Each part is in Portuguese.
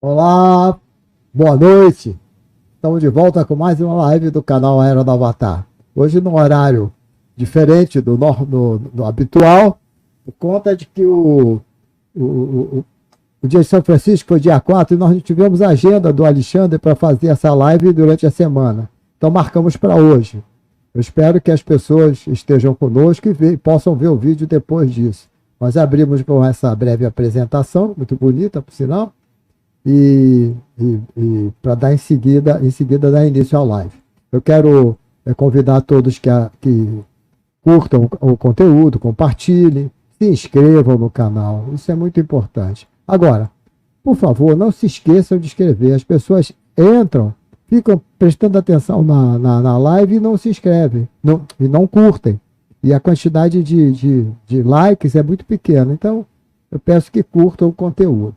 Olá, boa noite. Estamos de volta com mais uma live do canal Era do Avatar. Hoje num horário diferente do habitual, por conta de que o, o, o dia de São Francisco foi dia 4 e nós não tivemos a agenda do Alexandre para fazer essa live durante a semana. Então marcamos para hoje. Eu espero que as pessoas estejam conosco e possam ver o vídeo depois disso. Nós abrimos com essa breve apresentação, muito bonita, por sinal, e para dar em seguida dar início à live. Eu quero convidar todos que curtam o conteúdo, compartilhem, se inscrevam no canal, isso é muito importante. Agora, por favor, não se esqueçam de inscrever, as pessoas entram, ficam prestando atenção na live e não se inscrevem, e não curtem, e a quantidade de likes é muito pequena, então eu peço que curtam o conteúdo.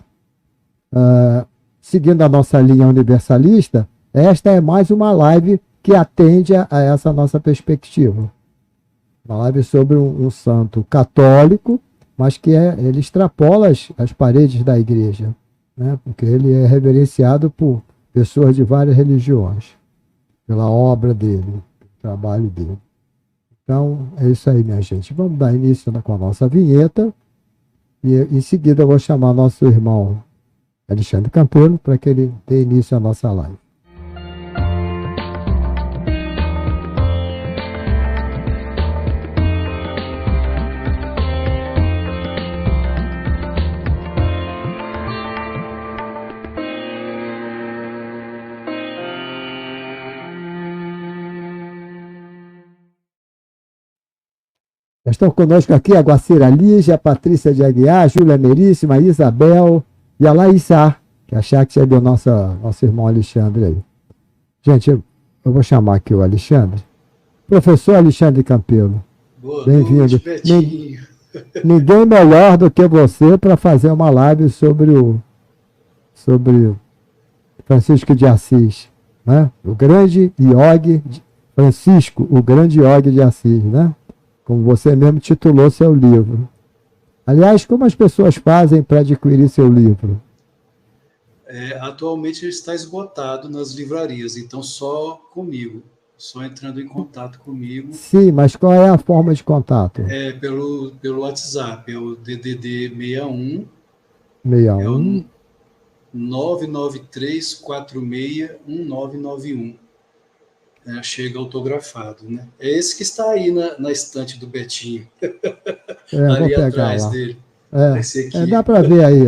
Seguindo a nossa linha universalista, esta é mais uma live que atende a essa nossa perspectiva. Uma live sobre um santo católico, mas que ele extrapola as paredes da igreja, né? Porque ele é reverenciado por pessoas de várias religiões, pela obra dele, pelo trabalho dele. Então, é isso aí, minha gente. Vamos dar início com a nossa vinheta e em seguida eu vou chamar nosso irmão Alexandre Campelo, para que ele dê início à nossa live. Estão conosco aqui a Guacira Lígia, a Patrícia de Aguiar, a Júlia Meríssima, a Isabel e a Laísa, que é a chat é do nosso irmão Alexandre aí. Gente, eu vou chamar aqui o Alexandre. Professor Alexandre Campelo, bem-vindo. Ninguém melhor do que você para fazer uma live sobre Francisco de Assis, né? O grande Iogue, Francisco, o grande Iogue de Assis, né? Como você mesmo titulou seu livro. Aliás, como as pessoas fazem para adquirir seu livro? Atualmente ele está esgotado nas livrarias, então só comigo, só entrando em contato comigo. Sim, mas qual é a forma de contato? Pelo WhatsApp, é o DDD 61. 61. É o 993461991. Chega autografado, né? É esse que está aí na estante do Betinho. Vou Ali pegar atrás lá. dele. Esse aqui. Dá para ver aí.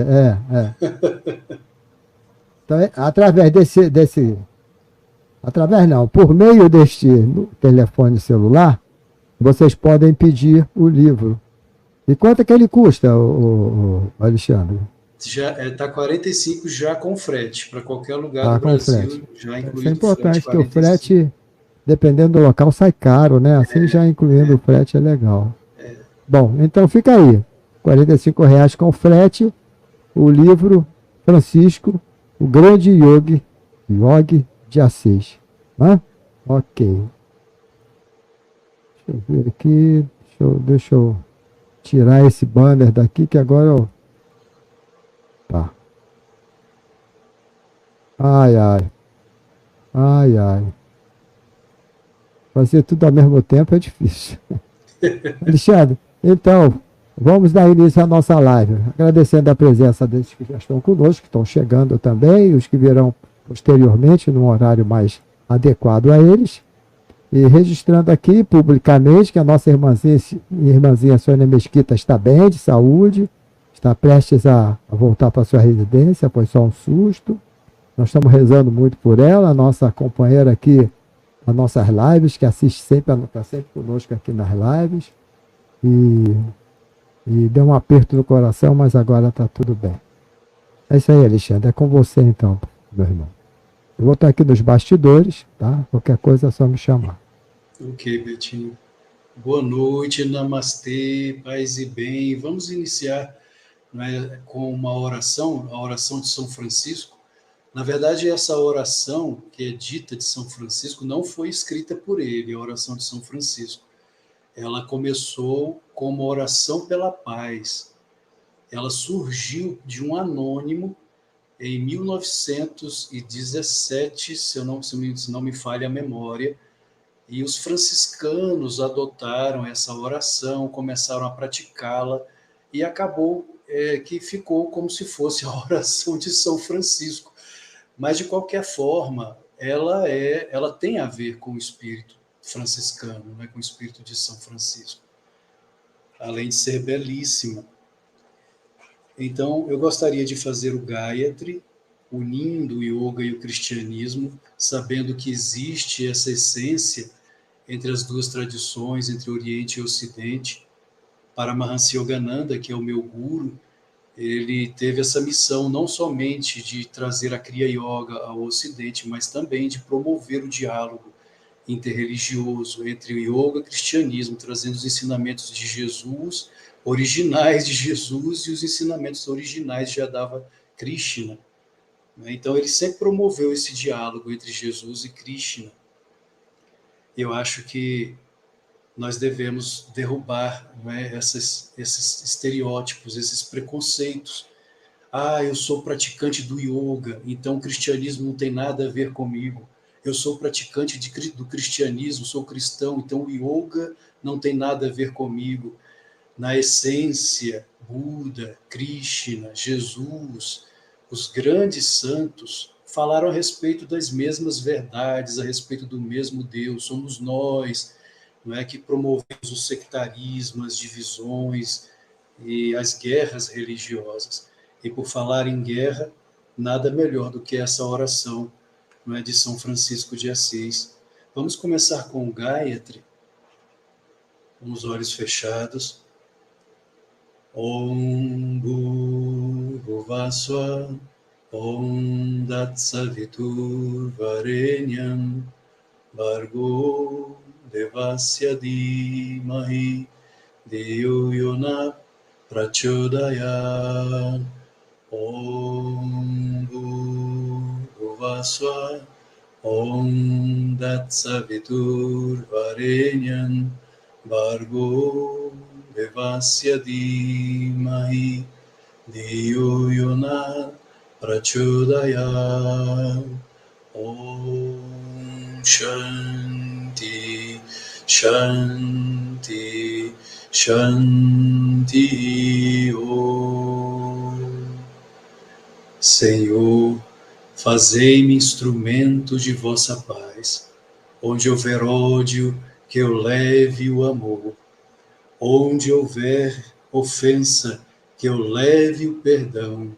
Então, através através não, por meio deste telefone celular, vocês podem pedir o livro. E quanto é que ele custa, o Alexandre? Já está 45 já com frete, para qualquer lugar do Brasil, frete. já incluído Isso é importante, frete, 45. que o frete, dependendo do local, sai caro, né? Assim já incluindo o frete é legal. Bom, então fica aí. R$ 45 com frete, o livro Francisco, o grande Yogi de Assis. Né? Ok. Deixa eu ver aqui. Deixa eu tirar esse banner daqui, que agora eu... Tá. Ai, ai. Ai, ai. Fazer tudo ao mesmo tempo é difícil. Alexandre, então, vamos dar início à nossa live. Agradecendo a presença desses que já estão conosco, que estão chegando também, e os que virão posteriormente, num horário mais adequado a eles. E registrando aqui publicamente que a nossa irmãzinha Sônia Mesquita está bem, de saúde, está prestes a voltar para sua residência, foi só um susto. Nós estamos rezando muito por ela, a nossa companheira aqui, nas nossas lives, que assiste sempre, está sempre conosco aqui nas lives. E deu um aperto no coração, mas agora está tudo bem. É isso aí, Alexandre. É com você então, meu irmão. Eu vou estar aqui nos bastidores, tá? Qualquer coisa é só me chamar. Ok, Betinho. Boa noite, namastê, paz e bem. Vamos iniciar, né, com uma oração, a oração de São Francisco. Na verdade, essa oração, que é dita de São Francisco, não foi escrita por ele, a oração de São Francisco. Ela começou como oração pela paz. Ela surgiu de um anônimo em 1917, se não me falha a memória, e os franciscanos adotaram essa oração, começaram a praticá-la, e acabou que ficou como se fosse a oração de São Francisco. Mas, de qualquer forma, ela tem a ver com o espírito franciscano, né, com o espírito de São Francisco, além de ser belíssima. Então, eu gostaria de fazer o Gayatri, unindo o yoga e o cristianismo, sabendo que existe essa essência entre as duas tradições, entre Oriente e Ocidente. Paramahansa Yogananda, que é o meu guru, ele teve essa missão não somente de trazer a Kriya Yoga ao Ocidente, mas também de promover o diálogo interreligioso entre o yoga e o cristianismo, trazendo os ensinamentos de Jesus, originais de Jesus, e os ensinamentos originais de Yadava Krishna. Então, ele sempre promoveu esse diálogo entre Jesus e Krishna. Eu acho que nós devemos derrubar, não é, esses estereótipos, esses preconceitos. Eu sou praticante do yoga, então o cristianismo não tem nada a ver comigo. Eu sou praticante do cristianismo, sou cristão, então o yoga não tem nada a ver comigo. Na essência, Buda, Krishna, Jesus, os grandes santos falaram a respeito das mesmas verdades, a respeito do mesmo Deus. Somos nós, não é, que promovemos o sectarismo, as divisões e as guerras religiosas. E por falar em guerra, nada melhor do que essa oração, não é, de São Francisco de Assis. Vamos começar com o Gayatri, com os olhos fechados. Om Bhuvasva Om Datsavitur Varenyam Bhargo Devasya Dhimahi Dhiyo Yona Prachodaya. Om Bhuvasva Om Datsavitur Varenyam Bhargo Devasya Dhimahi Dhiyo Yona Prachodaya. Om Shanti Shanti Shanti Om. Senhor, fazei-me instrumento de vossa paz. Onde houver ódio, que eu leve o amor. Onde houver ofensa, que eu leve o perdão.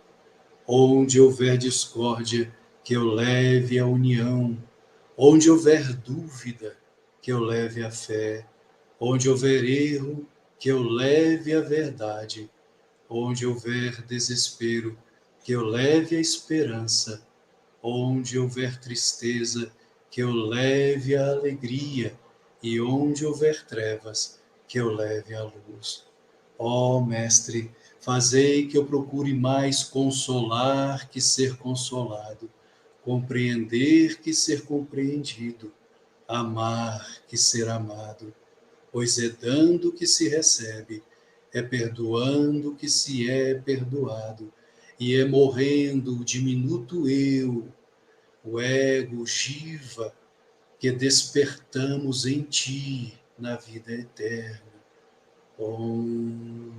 Onde houver discórdia, que eu leve a união. Onde houver dúvida, que eu leve a fé. Onde houver erro, que eu leve a verdade. Onde houver desespero, que eu leve a esperança. Onde houver tristeza, que eu leve a alegria. E onde houver trevas, que eu leve a luz. Ó Mestre, fazei que eu procure mais consolar que ser consolado, compreender que ser compreendido, amar que ser amado, pois é dando que se recebe, é perdoando que se é perdoado, e é morrendo o diminuto eu, o ego, o jiva, que despertamos em ti na vida eterna. Om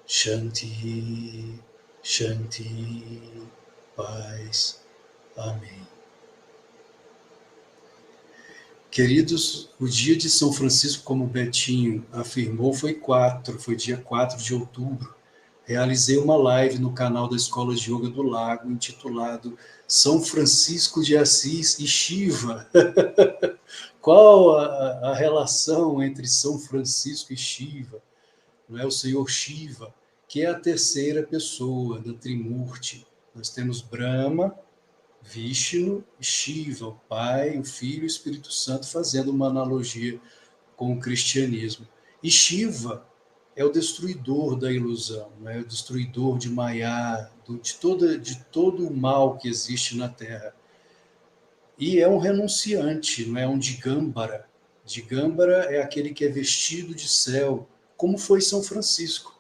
Shanti, Shanti, paz. Amém. Queridos, o dia de São Francisco, como o Betinho afirmou, foi dia 4 de outubro. Realizei uma live no canal da Escola de Yoga do Lago, intitulado São Francisco de Assis e Shiva. Qual a relação entre São Francisco e Shiva? Não é o Senhor Shiva, que é a terceira pessoa da Trimurti. Nós temos Brahma, Vishnu e Shiva, o Pai, o Filho e o Espírito Santo, fazendo uma analogia com o cristianismo. E Shiva é o destruidor da ilusão, é o destruidor de Maya, de todo o mal que existe na Terra. E é um renunciante, não é um Digambara. Digambara é aquele que é vestido de céu, como foi São Francisco.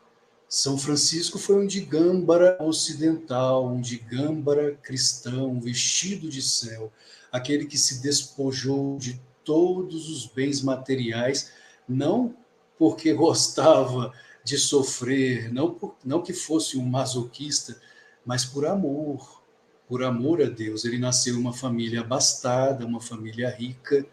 São Francisco foi um digâmbara ocidental, um digâmbara cristão, vestido de céu, aquele que se despojou de todos os bens materiais, não porque gostava de sofrer, não que fosse um masoquista, mas por amor a Deus. Ele nasceu em uma família abastada, uma família rica,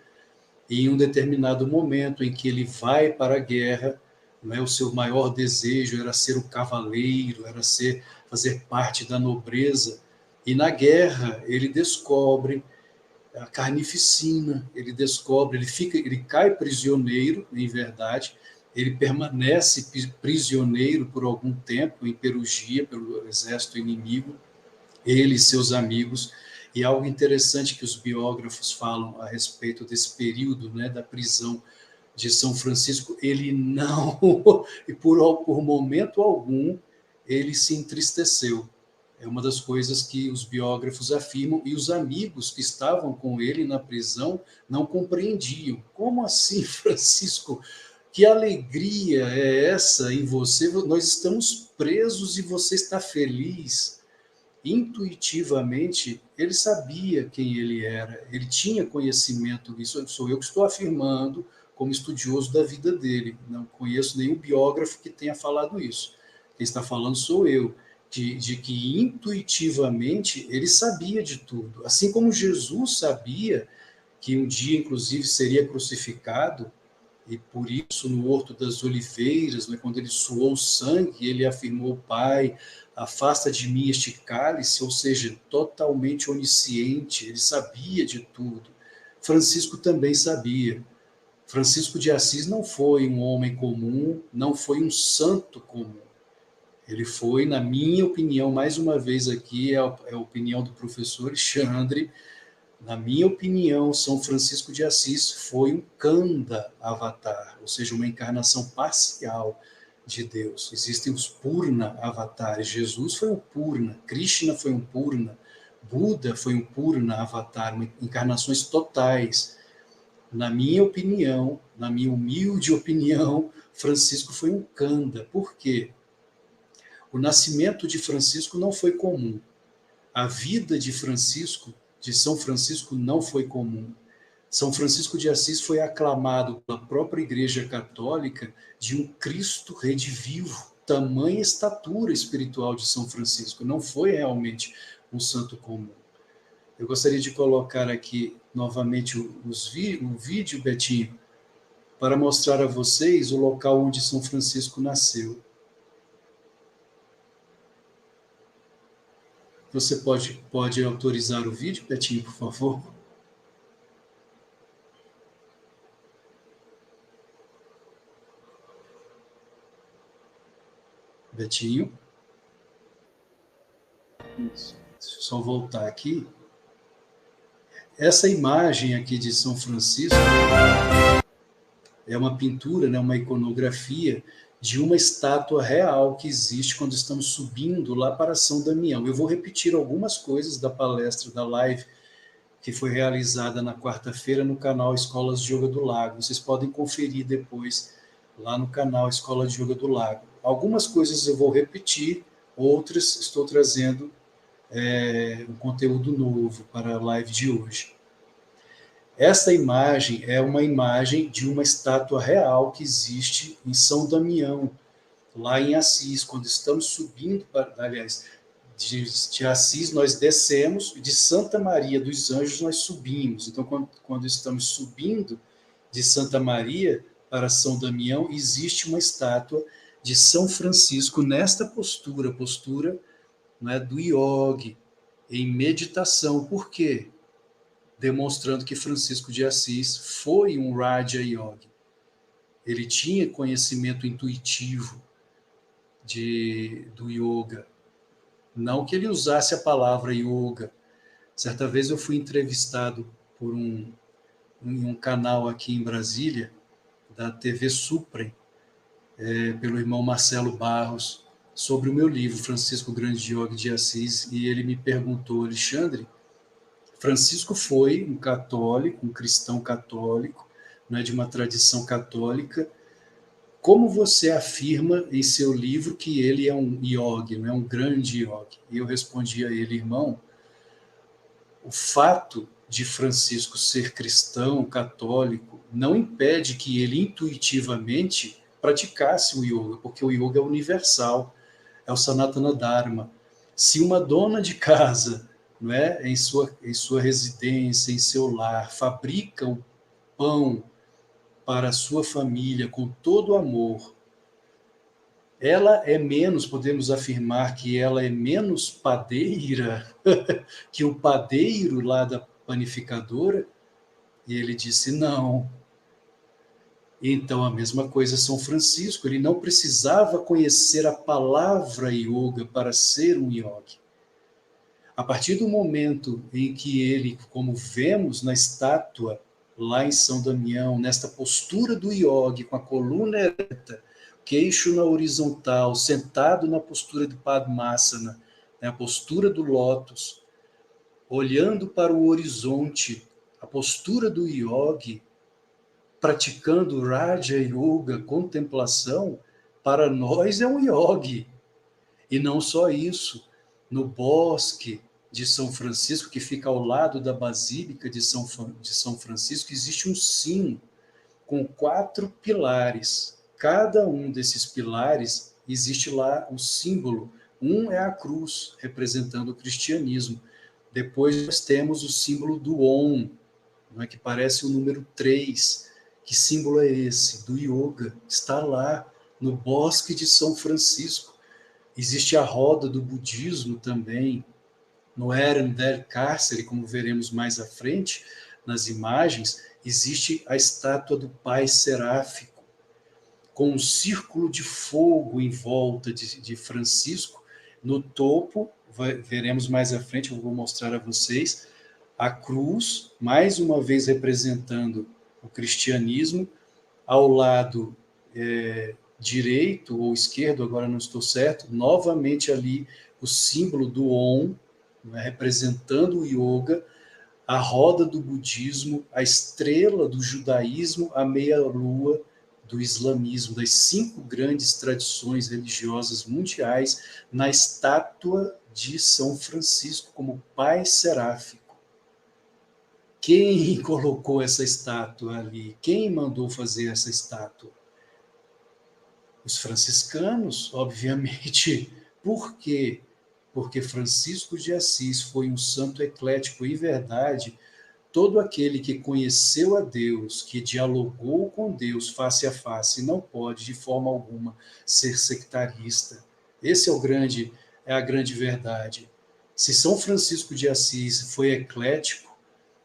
e em um determinado momento em que ele vai para a guerra, não é, o seu maior desejo era ser o cavaleiro, era fazer parte da nobreza, e na guerra ele descobre a carnificina, ele cai prisioneiro, em verdade, ele permanece prisioneiro por algum tempo em Perugia, pelo exército inimigo, ele e seus amigos. E algo interessante que os biógrafos falam a respeito desse período, né, da prisão de São Francisco, ele não, e por momento algum, ele se entristeceu. É uma das coisas que os biógrafos afirmam, e os amigos que estavam com ele na prisão não compreendiam. Como assim, Francisco? Que alegria é essa em você? Nós estamos presos e você está feliz. Intuitivamente, ele sabia quem ele era, ele tinha conhecimento, isso sou eu que estou afirmando como estudioso da vida dele, não conheço nenhum biógrafo que tenha falado isso. Quem está falando sou eu, de que intuitivamente ele sabia de tudo, assim como Jesus sabia que um dia, inclusive, seria crucificado, e por isso, no Horto das Oliveiras, né, quando ele suou sangue, ele afirmou: Pai, afasta de mim este cálice, ou seja, totalmente onisciente, ele sabia de tudo. Francisco também sabia. Francisco de Assis não foi um homem comum, não foi um santo comum. Ele foi, na minha opinião, mais uma vez aqui, é a opinião do professor Alexandre, na minha opinião, São Francisco de Assis foi um Kanda avatar, ou seja, uma encarnação parcial de Deus. Existem os Purna avatares. Jesus foi um Purna, Krishna foi um Purna, Buda foi um Purna avatar, encarnações totais. Na minha opinião, na minha humilde opinião, Francisco foi um Kanda. Por quê? O nascimento de Francisco não foi comum. A vida de Francisco, de São Francisco, não foi comum. São Francisco de Assis foi aclamado pela própria Igreja Católica de um Cristo redivivo. Tamanha estatura espiritual de São Francisco. Não foi realmente um santo comum. Eu gostaria de colocar aqui novamente o vídeo, Betinho, para mostrar a vocês o local onde São Francisco nasceu. Você pode autorizar o vídeo, Betinho, por favor? Betinho? Isso. Deixa eu só voltar aqui. Essa imagem aqui de São Francisco é uma pintura, né, uma iconografia de uma estátua real que existe quando estamos subindo lá para São Damião. Eu vou repetir algumas coisas da palestra, da live, que foi realizada na quarta-feira no canal Escolas de Yoga do Lago. Vocês podem conferir depois lá no canal Escola de Yoga do Lago. Algumas coisas eu vou repetir, outras estou trazendo um conteúdo novo para a live de hoje. Esta imagem é uma imagem de uma estátua real que existe em São Damião, lá em Assis. Quando estamos subindo, aliás, de Assis nós descemos, e de Santa Maria dos Anjos nós subimos. Então, quando estamos subindo de Santa Maria para São Damião, existe uma estátua de São Francisco nesta postura, né, do yogi, em meditação. Por quê? Demonstrando que Francisco de Assis foi um Raja Yogi. Ele tinha conhecimento intuitivo do yoga. Não que ele usasse a palavra yoga. Certa vez eu fui entrevistado por um canal aqui em Brasília, da TV Suprem, pelo irmão Marcelo Barros, sobre o meu livro, Francisco Grande Yogi de Assis, e ele me perguntou: Alexandre, Francisco foi um católico, um cristão católico, né, de uma tradição católica, como você afirma em seu livro que ele é um yogi, não é um grande yogi? E eu respondi a ele, irmão, o fato de Francisco ser cristão, católico, não impede que ele intuitivamente praticasse o yoga, porque o yoga é universal, é o Sanatana Dharma. Se uma dona de casa, não é, em sua residência, em seu lar, fabrica o pão para a sua família com todo amor, ela é menos, podemos afirmar que ela é menos padeira que o padeiro lá da panificadora? E ele disse, não. Então, a mesma coisa São Francisco, ele não precisava conhecer a palavra yoga para ser um yogi. A partir do momento em que ele, como vemos na estátua lá em São Damião, nesta postura do yogi, com a coluna ereta, queixo na horizontal, sentado na postura de Padmasana, né, a postura do lótus, olhando para o horizonte, a postura do yogi, praticando Raja Yoga, contemplação, para nós é um yogi. E não só isso, no bosque de São Francisco, que fica ao lado da Basílica de São Francisco, existe um sino com 4 pilares. Cada um desses pilares existe lá um símbolo. Um é a cruz, representando o cristianismo. Depois nós temos o símbolo do Om, não é, que parece o número 3. Que símbolo é esse? Do yoga. Está lá, no bosque de São Francisco. Existe a roda do budismo também, no Ehrenberg Cárcere, como veremos mais à frente, nas imagens, existe a estátua do Pai Seráfico, com um círculo de fogo em volta de Francisco. No topo, veremos mais à frente, eu vou mostrar a vocês, a cruz, mais uma vez representando o cristianismo, ao lado direito ou esquerdo, agora não estou certo, novamente ali o símbolo do Om, né, representando o yoga, a roda do budismo, a estrela do judaísmo, a meia-lua do islamismo, das 5 grandes tradições religiosas mundiais, na estátua de São Francisco como Pai Seráfico. Quem colocou essa estátua ali? Quem mandou fazer essa estátua? Os franciscanos, obviamente. Por quê? Porque Francisco de Assis foi um santo eclético e verdade. Todo aquele que conheceu a Deus, que dialogou com Deus face a face, não pode de forma alguma ser sectarista. Esse é a grande verdade. Se São Francisco de Assis foi eclético,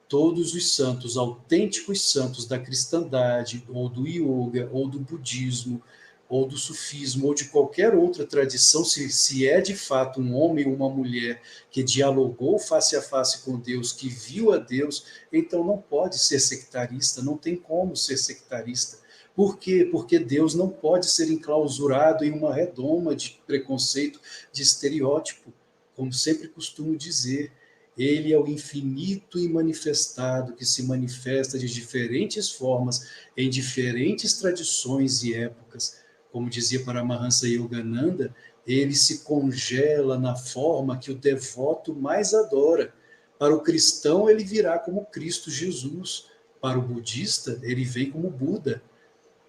todos os santos, autênticos santos da cristandade, ou do yoga, ou do budismo, ou do sufismo, ou de qualquer outra tradição, se é de fato um homem ou uma mulher que dialogou face a face com Deus, que viu a Deus, então não pode ser sectarista, não tem como ser sectarista. Por quê? Porque Deus não pode ser enclausurado em uma redoma de preconceito, de estereótipo, como sempre costumo dizer. Ele é o infinito e manifestado, que se manifesta de diferentes formas, em diferentes tradições e épocas. Como dizia Paramahansa Yogananda, ele se congela na forma que o devoto mais adora. Para o cristão, ele virá como Cristo Jesus. Para o budista, ele vem como Buda.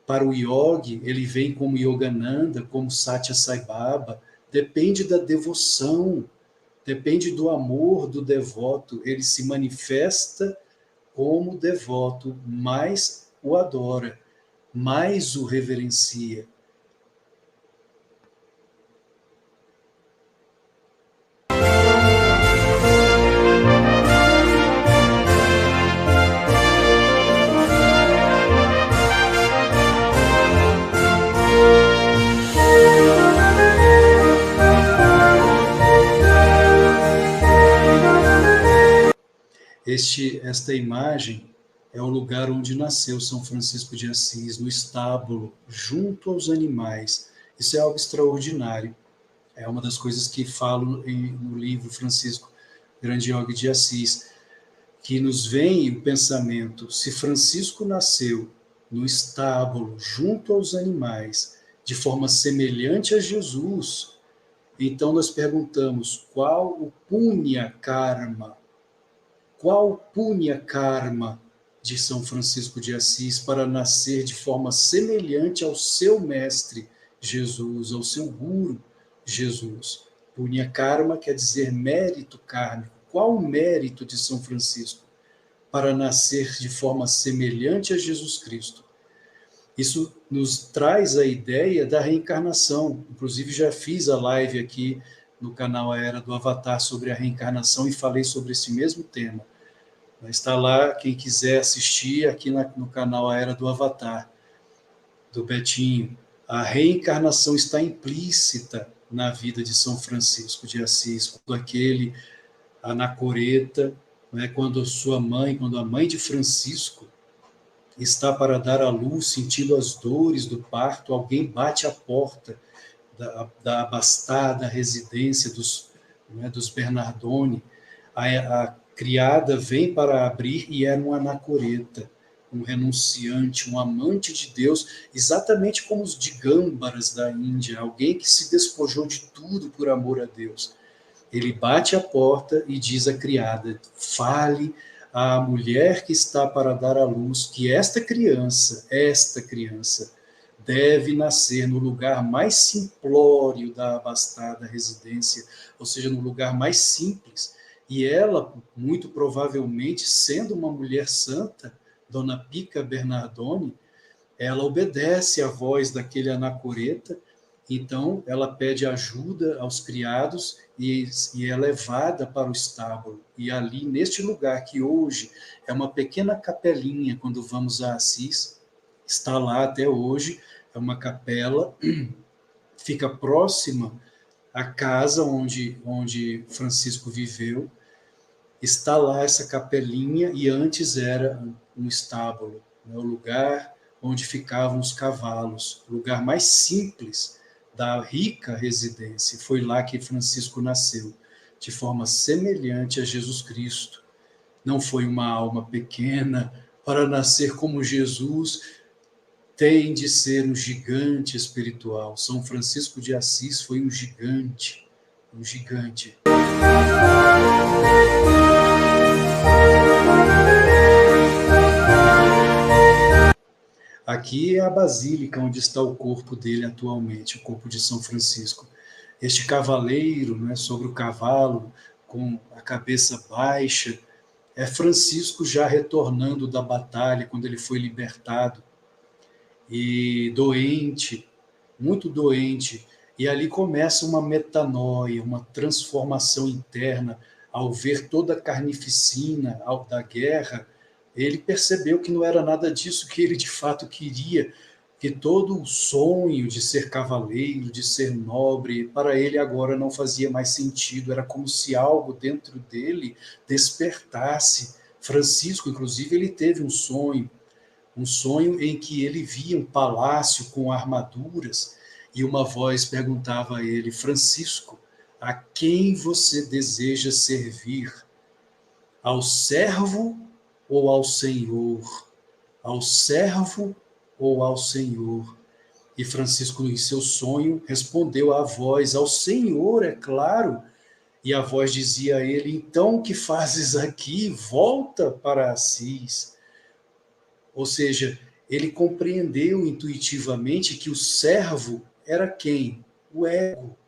Para o yogi, ele vem como Yogananda, como Satya Sai Baba. Depende da devoção, depende do amor do devoto. Ele se manifesta como devoto, mais o adora, mais o reverencia. Esta imagem é o lugar onde nasceu São Francisco de Assis, no estábulo, junto aos animais. Isso é algo extraordinário. É uma das coisas que falo no livro Francisco, Grande Yogi de Assis, que nos vem o pensamento, se Francisco nasceu no estábulo, junto aos animais, de forma semelhante a Jesus. Então nós perguntamos, qual o punya karma? Qual o punya karma de São Francisco de Assis para nascer de forma semelhante ao seu mestre Jesus, ao seu guru Jesus? Punya karma quer dizer mérito kármico. Qual o mérito de São Francisco para nascer de forma semelhante a Jesus Cristo? Isso nos traz a ideia da reencarnação. Inclusive, já fiz a live aqui no canal A Era do Avatar sobre a reencarnação e falei sobre esse mesmo tema. Está lá, quem quiser assistir, aqui no canal A Era do Avatar, do Betinho. A reencarnação está implícita na vida de São Francisco de Assis, quando aquele anacoreta, né, quando a mãe de Francisco está para dar à luz, sentindo as dores do parto, alguém bate à porta da abastada residência dos Bernardoni. A criada vem para abrir e era um anacoreta, um renunciante, um amante de Deus, exatamente como os Digâmbaras da Índia, alguém que se despojou de tudo por amor a Deus. Ele bate a porta e diz à criada, fale à mulher que está para dar à luz que esta criança, deve nascer no lugar mais simplório da abastada residência, ou seja, no lugar mais simples. E ela, muito provavelmente, sendo uma mulher santa, Dona Pica Bernardoni, ela obedece à voz daquele anacoreta, então ela pede ajuda aos criados e é levada para o estábulo. E ali, neste lugar, que hoje é uma pequena capelinha, quando vamos a Assis, está lá até hoje, é uma capela, fica próxima à casa onde Francisco viveu, está lá essa capelinha, e antes era um estábulo, né, o lugar onde ficavam os cavalos, o lugar mais simples da rica residência. Foi lá que Francisco nasceu, de forma semelhante a Jesus Cristo. Não foi uma alma pequena. Para nascer como Jesus, tem de ser um gigante espiritual. São Francisco de Assis foi um gigante, um gigante. Aqui é a basílica onde está o corpo dele atualmente, o corpo de São Francisco. Este cavaleiro, né, sobre o cavalo, com a cabeça baixa, é Francisco já retornando da batalha, quando ele foi libertado, e doente, muito doente, e ali começa uma metanoia, uma transformação interna, ao ver toda a carnificina da guerra. Ele percebeu que não era nada disso que ele de fato queria, que todo o sonho de ser cavaleiro, de ser nobre, para ele agora não fazia mais sentido, era como se algo dentro dele despertasse. Francisco, inclusive, ele teve um sonho em que ele via um palácio com armaduras, e uma voz perguntava a ele, Francisco, a quem você deseja servir? Ao servo ou ao Senhor? Ao servo ou ao Senhor? E Francisco, em seu sonho, respondeu à voz, ao Senhor, é claro. E a voz dizia a ele, então o que fazes aqui? Volta para Assis. Ou seja, ele compreendeu intuitivamente que o servo era quem? O ego,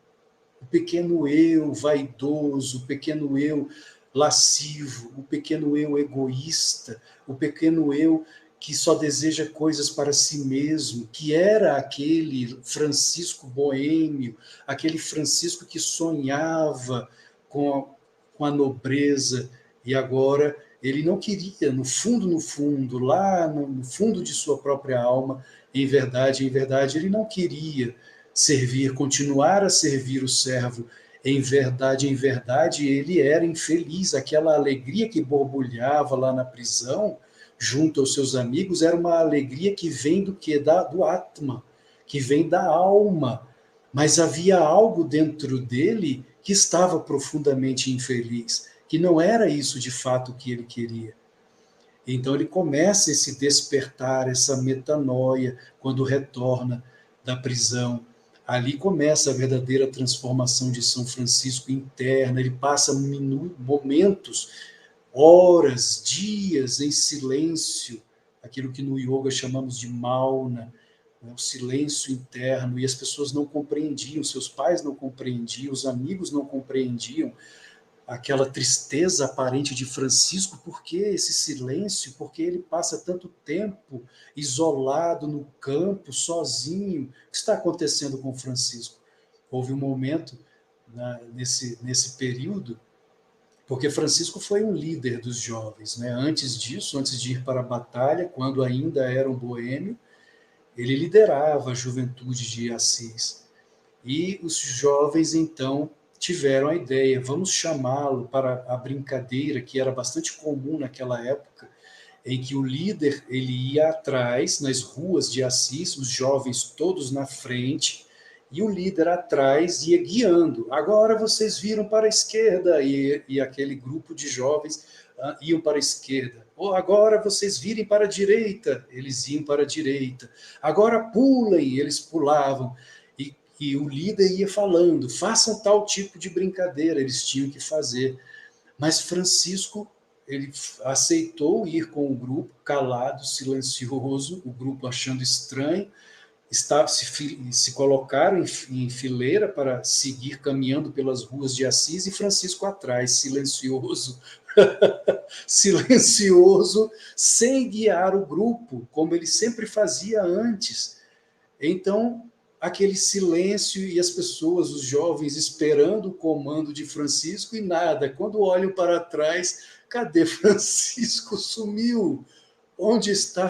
o pequeno eu vaidoso, o pequeno eu lascivo, o pequeno eu egoísta, o pequeno eu que só deseja coisas para si mesmo, que era aquele Francisco boêmio, aquele Francisco que sonhava com a nobreza, e agora ele não queria, no fundo, lá no fundo de sua própria alma, em verdade, ele não queria servir, continuar a servir o servo. Em verdade, ele era infeliz. Aquela alegria que borbulhava lá na prisão, junto aos seus amigos, era uma alegria que vem do quê? Do Atma, que vem da alma. Mas havia algo dentro dele que estava profundamente infeliz, que não era isso de fato que ele queria. Então ele começa esse despertar, essa metanoia, quando retorna da prisão. Ali começa a verdadeira transformação de São Francisco interna. Ele passa momentos, horas, dias em silêncio, aquilo que no yoga chamamos de mauna, né, o silêncio interno, e as pessoas não compreendiam, seus pais não compreendiam, os amigos não compreendiam aquela tristeza aparente de Francisco. Por que esse silêncio? Porque ele passa tanto tempo isolado no campo, sozinho. O que está acontecendo com Francisco? Houve um momento, né, nesse período, porque Francisco foi um líder dos jovens, né? Antes disso, antes de ir para a batalha, quando ainda era um boêmio, ele liderava a juventude de Assis. E os jovens, então, tiveram a ideia, vamos chamá-lo para a brincadeira, que era bastante comum naquela época, em que o líder ele ia atrás, nas ruas de Assis, os jovens todos na frente, e o líder atrás ia guiando. Agora vocês viram para a esquerda, e aquele grupo de jovens iam para a esquerda. Ou agora vocês virem para a direita, eles iam para a direita. Agora pulem, eles pulavam. E o líder ia falando, façam tal tipo de brincadeira, eles tinham que fazer. Mas Francisco, ele aceitou ir com o grupo, calado, silencioso, o grupo achando estranho, se colocaram em fileira para seguir caminhando pelas ruas de Assis, e Francisco atrás, silencioso, silencioso, sem guiar o grupo, como ele sempre fazia antes. Então, aquele silêncio e as pessoas, os jovens, esperando o comando de Francisco e nada. Quando olham para trás, cadê Francisco? Sumiu. Onde está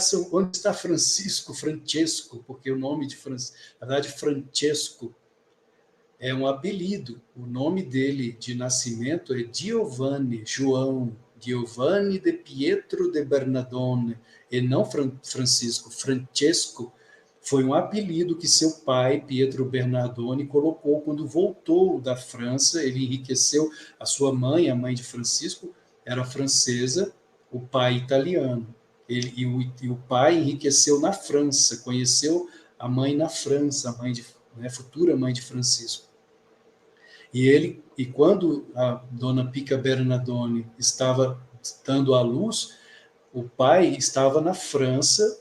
Francisco? Francesco, porque o nome de Francisco, na verdade, Francesco é um apelido. O nome dele de nascimento é Giovanni, João, Giovanni de Pietro de Bernardone, e não Francisco. Francesco foi um apelido que seu pai, Pietro Bernardone, colocou quando voltou da França. Ele enriqueceu a sua mãe, a mãe de Francisco, era francesa, o pai italiano. E o pai enriqueceu na França, conheceu a mãe na França, a mãe futura mãe de Francisco. E quando a dona Pica Bernardone estava dando à luz, o pai estava na França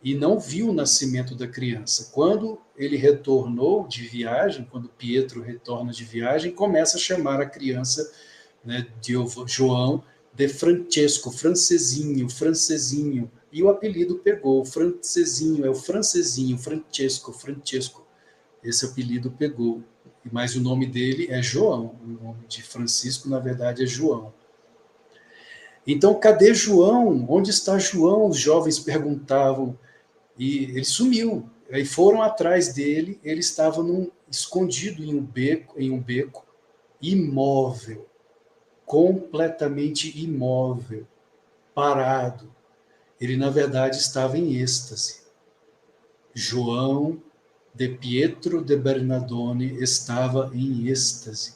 e não viu o nascimento da criança. Quando ele retornou de viagem, quando Pietro retorna de viagem, começa a chamar a criança, né, de João, de Francesco, francesinho, francesinho. E o apelido pegou, francesinho, é o francesinho, Francesco. Esse apelido pegou. Mas o nome dele é João, o nome de Francisco, na verdade, é João. Então, cadê João? Onde está João? Os jovens perguntavam. E ele sumiu. Aí foram atrás dele, ele estava escondido em um beco, imóvel, completamente imóvel, parado. Ele, na verdade, estava em êxtase. João de Pietro de Bernardone estava em êxtase.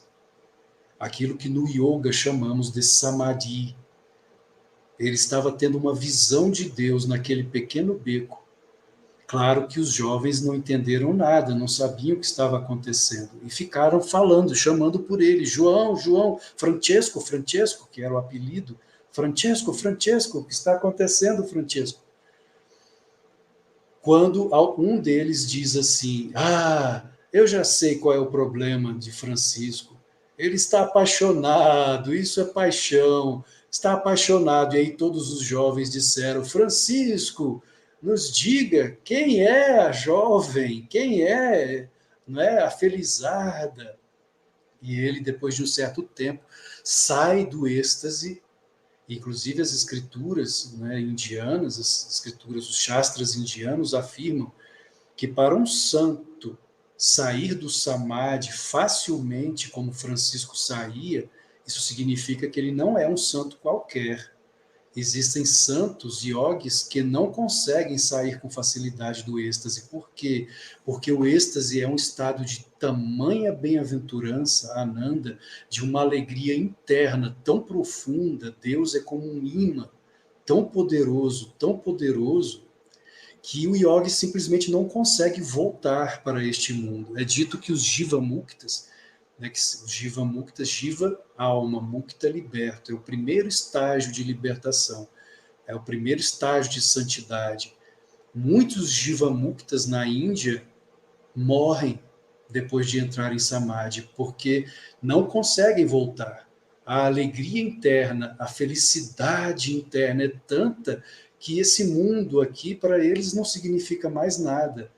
Aquilo que no yoga chamamos de samadhi. Ele estava tendo uma visão de Deus naquele pequeno beco. Claro que os jovens não entenderam nada, não sabiam o que estava acontecendo, e ficaram falando, chamando por ele, João, João, Francesco, Francesco, que era o apelido, Francesco, Francesco, o que está acontecendo, Francesco? Quando um deles diz assim, eu já sei qual é o problema de Francisco, ele está apaixonado, isso é paixão, está apaixonado. E aí todos os jovens disseram, Francisco, nos diga quem é a jovem, quem é, não é, a felizarda. E ele, depois de um certo tempo, sai do êxtase. Inclusive as escrituras, né, indianas, as escrituras, os shastras indianos afirmam que para um santo sair do samadhi facilmente, como Francisco saía, isso significa que ele não é um santo qualquer. Existem santos, yogis, que não conseguem sair com facilidade do êxtase. Por quê? Porque o êxtase é um estado de tamanha bem-aventurança, Ananda, de uma alegria interna tão profunda. Deus é como um imã tão poderoso, que o yogi simplesmente não consegue voltar para este mundo. É dito que os Jivamuktas, né, que os Jivamuktas, Jiva, alma, Mukta, liberto, é o primeiro estágio de libertação, é o primeiro estágio de santidade. Muitos Jivamuktas na Índia morrem depois de entrar em Samadhi, porque não conseguem voltar. A alegria interna, a felicidade interna é tanta que esse mundo aqui, para eles, não significa mais nada.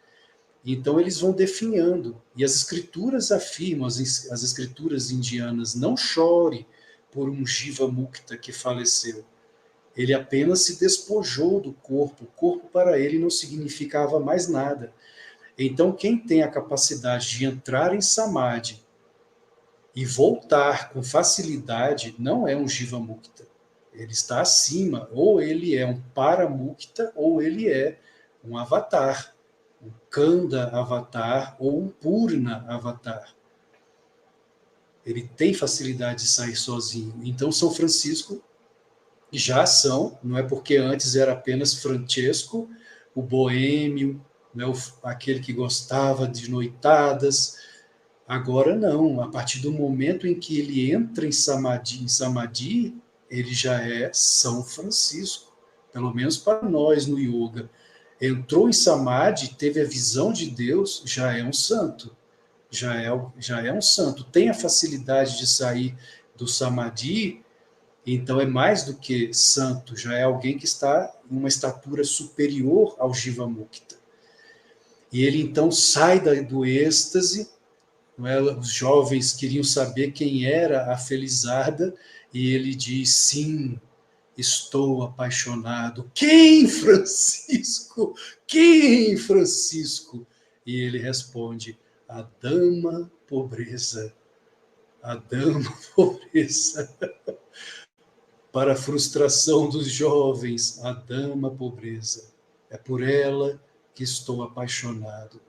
Então, eles vão definhando. E as escrituras afirmam, as escrituras indianas, não chore por um Jiva Mukta que faleceu. Ele apenas se despojou do corpo. O corpo, para ele, não significava mais nada. Então, quem tem a capacidade de entrar em Samadhi e voltar com facilidade, não é um Jiva Mukta. Ele está acima, ou ele é um Paramukta, ou ele é um avatar, um Kanda avatar, ou um Purna avatar. Ele tem facilidade de sair sozinho. Então, São Francisco já são, não é porque antes era apenas Francesco, o boêmio, né, aquele que gostava de noitadas. Agora não, a partir do momento em que ele entra em Samadhi, ele já é São Francisco, pelo menos para nós no yoga. Entrou em Samadhi, teve a visão de Deus, já é um santo, já é um santo. Tem a facilidade de sair do Samadhi, então é mais do que santo, já é alguém que está em uma estatura superior ao Jivamukta. E ele então sai do êxtase, não é? Os jovens queriam saber quem era a Felizarda, e ele diz, sim, estou apaixonado. Quem, Francisco? Quem, Francisco? E ele responde, a dama pobreza. A dama pobreza. Para a frustração dos jovens, a dama pobreza. É por ela que estou apaixonado.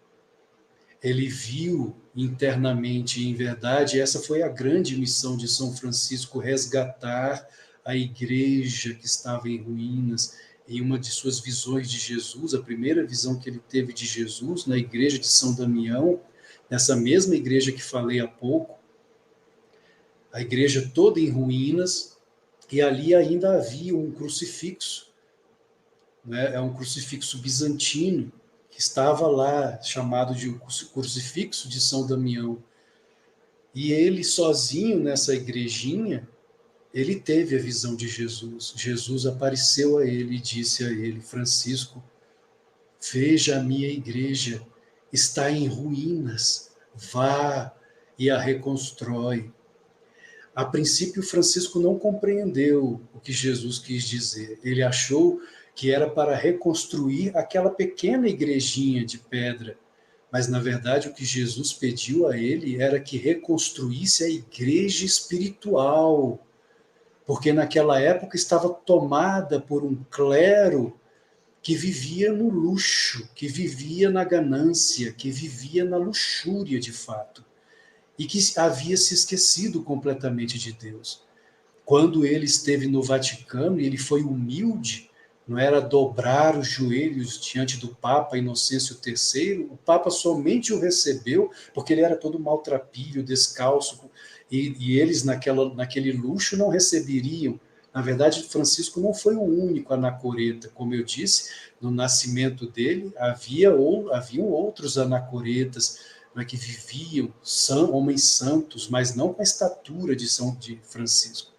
Ele viu internamente, em verdade, essa foi a grande missão de São Francisco, resgatar a igreja que estava em ruínas. Em uma de suas visões de Jesus, a primeira visão que ele teve de Jesus, na igreja de São Damião, nessa mesma igreja que falei há pouco, a igreja toda em ruínas, e ali ainda havia um crucifixo, né? É um crucifixo bizantino, que estava lá, chamado de crucifixo de São Damião. E ele sozinho nessa igrejinha, ele teve a visão de Jesus. Jesus apareceu a ele e disse a ele, Francisco, veja a minha igreja, está em ruínas, vá e a reconstrói. A princípio, Francisco não compreendeu o que Jesus quis dizer. Ele achou que era para reconstruir aquela pequena igrejinha de pedra. Mas, na verdade, o que Jesus pediu a ele era que reconstruísse a igreja espiritual, porque naquela época estava tomada por um clero que vivia no luxo, que vivia na ganância, que vivia na luxúria de fato, e que havia se esquecido completamente de Deus. Quando ele esteve no Vaticano, ele foi humilde, não era dobrar os joelhos diante do Papa Inocêncio III, o Papa somente o recebeu porque ele era todo maltrapilho, descalço, e eles naquele luxo não receberiam. Na verdade, Francisco não foi o único anacoreta, como eu disse, no nascimento dele haviam outros anacoretas, que viviam, homens santos, mas não com a estatura de Francisco.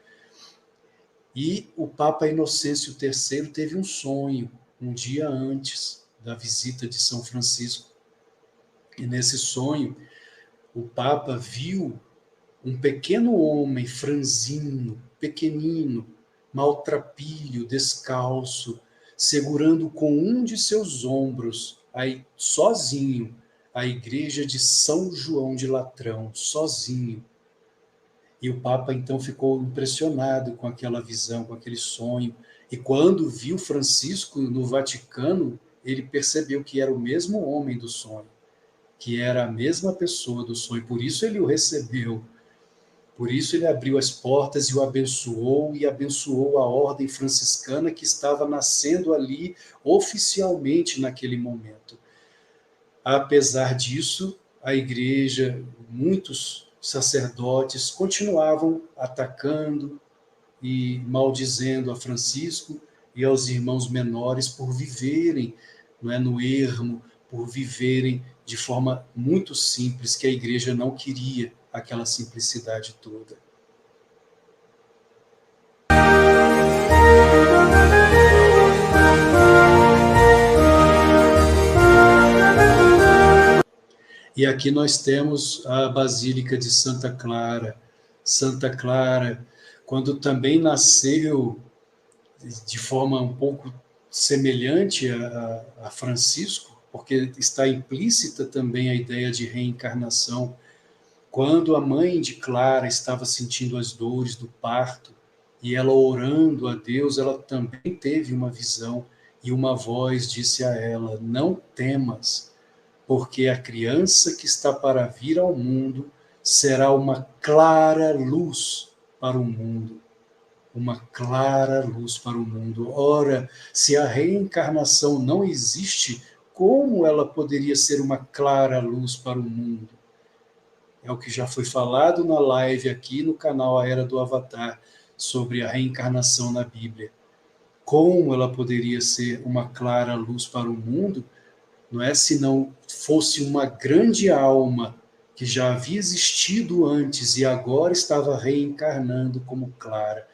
E o Papa Inocêncio III teve um sonho, um dia antes da visita de São Francisco. E nesse sonho, o Papa viu um pequeno homem franzino, pequenino, maltrapilho, descalço, segurando com um de seus ombros, aí sozinho, a igreja de São João de Latrão, sozinho. E o Papa então ficou impressionado com aquela visão, com aquele sonho. E quando viu Francisco no Vaticano, ele percebeu que era o mesmo homem do sonho, que era a mesma pessoa do sonho. Por isso ele o recebeu. Por isso ele abriu as portas e o abençoou, e abençoou a ordem franciscana que estava nascendo ali oficialmente naquele momento. Apesar disso, a igreja, muitos sacerdotes continuavam atacando e maldizendo a Francisco e aos irmãos menores por viverem, não é, no ermo, por viverem de forma muito simples, que a igreja não queria aquela simplicidade toda. E aqui nós temos a Basílica de Santa Clara. Santa Clara, quando também nasceu de forma um pouco semelhante a Francisco, porque está implícita também a ideia de reencarnação. Quando a mãe de Clara estava sentindo as dores do parto, e ela orando a Deus, ela também teve uma visão, e uma voz disse a ela: não temas, porque a criança que está para vir ao mundo será uma clara luz para o mundo. Uma clara luz para o mundo. Ora, se a reencarnação não existe, como ela poderia ser uma clara luz para o mundo? É o que já foi falado na live aqui no canal A Era do Avatar, sobre a reencarnação na Bíblia. Como ela poderia ser uma clara luz para o mundo, não é, se não fosse uma grande alma que já havia existido antes e agora estava reencarnando como Clara,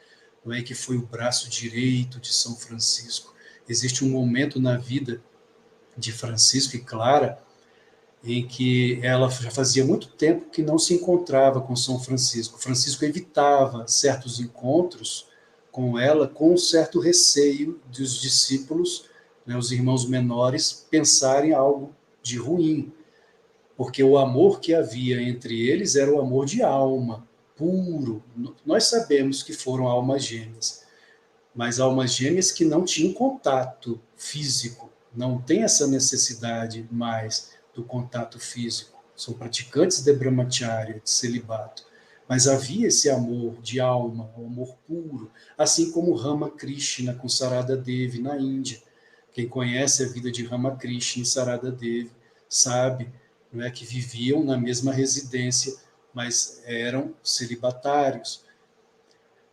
não é, que foi o braço direito de São Francisco. Existe um momento na vida de Francisco e Clara em que ela já fazia muito tempo que não se encontrava com São Francisco. Francisco evitava certos encontros com ela com um certo receio dos discípulos, né, os irmãos menores, pensarem algo de ruim, porque o amor que havia entre eles era o amor de alma, puro. Nós sabemos que foram almas gêmeas, mas almas gêmeas que não tinham contato físico, não tem essa necessidade mais do contato físico. São praticantes de brahmacharya, de celibato. Mas havia esse amor de alma, o amor puro, assim como Ramakrishna com Sarada Devi na Índia. Quem conhece a vida de Ramakrishna e Sarada Devi sabe, não é, que viviam na mesma residência, mas eram celibatários.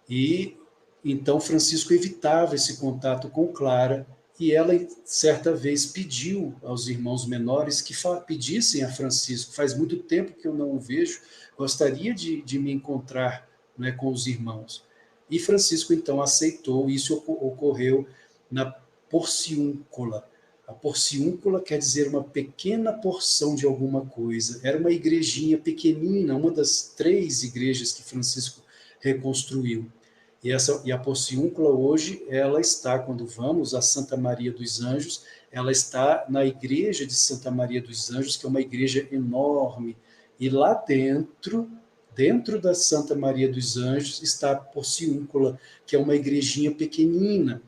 E então Francisco evitava esse contato com Clara, e ela certa vez pediu aos irmãos menores que pedissem a Francisco: faz muito tempo que eu não o vejo, gostaria de me encontrar, não é, com os irmãos. E Francisco então aceitou. Isso ocorreu na Porciúncula. A Porciúncula quer dizer uma pequena porção de alguma coisa. Era uma igrejinha pequenina, uma das 3 igrejas que Francisco reconstruiu. E a Porciúncula hoje, ela está, quando vamos a Santa Maria dos Anjos, ela está na igreja de Santa Maria dos Anjos, que é uma igreja enorme. E lá dentro da Santa Maria dos Anjos, está a Porciúncula, que é uma igrejinha pequenina.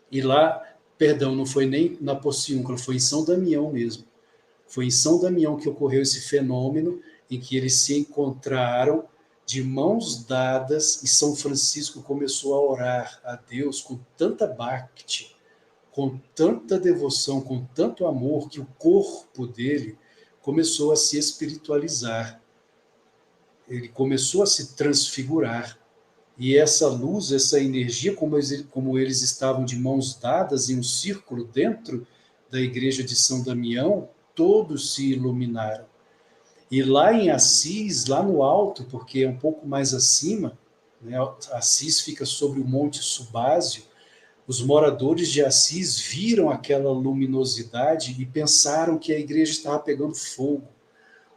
E lá, perdão, não foi nem na Porciúncula, foi em São Damião mesmo. Foi em São Damião que ocorreu esse fenômeno, em que eles se encontraram de mãos dadas, e São Francisco começou a orar a Deus com tanta bhakti, com tanta devoção, com tanto amor, que o corpo dele começou a se espiritualizar. Ele começou a se transfigurar. E essa luz, essa energia, como eles estavam de mãos dadas em um círculo dentro da igreja de São Damião, todos se iluminaram. E lá em Assis, lá no alto, porque é um pouco mais acima, né, Assis fica sobre o Monte Subásio, os moradores de Assis viram aquela luminosidade e pensaram que a igreja estava pegando fogo.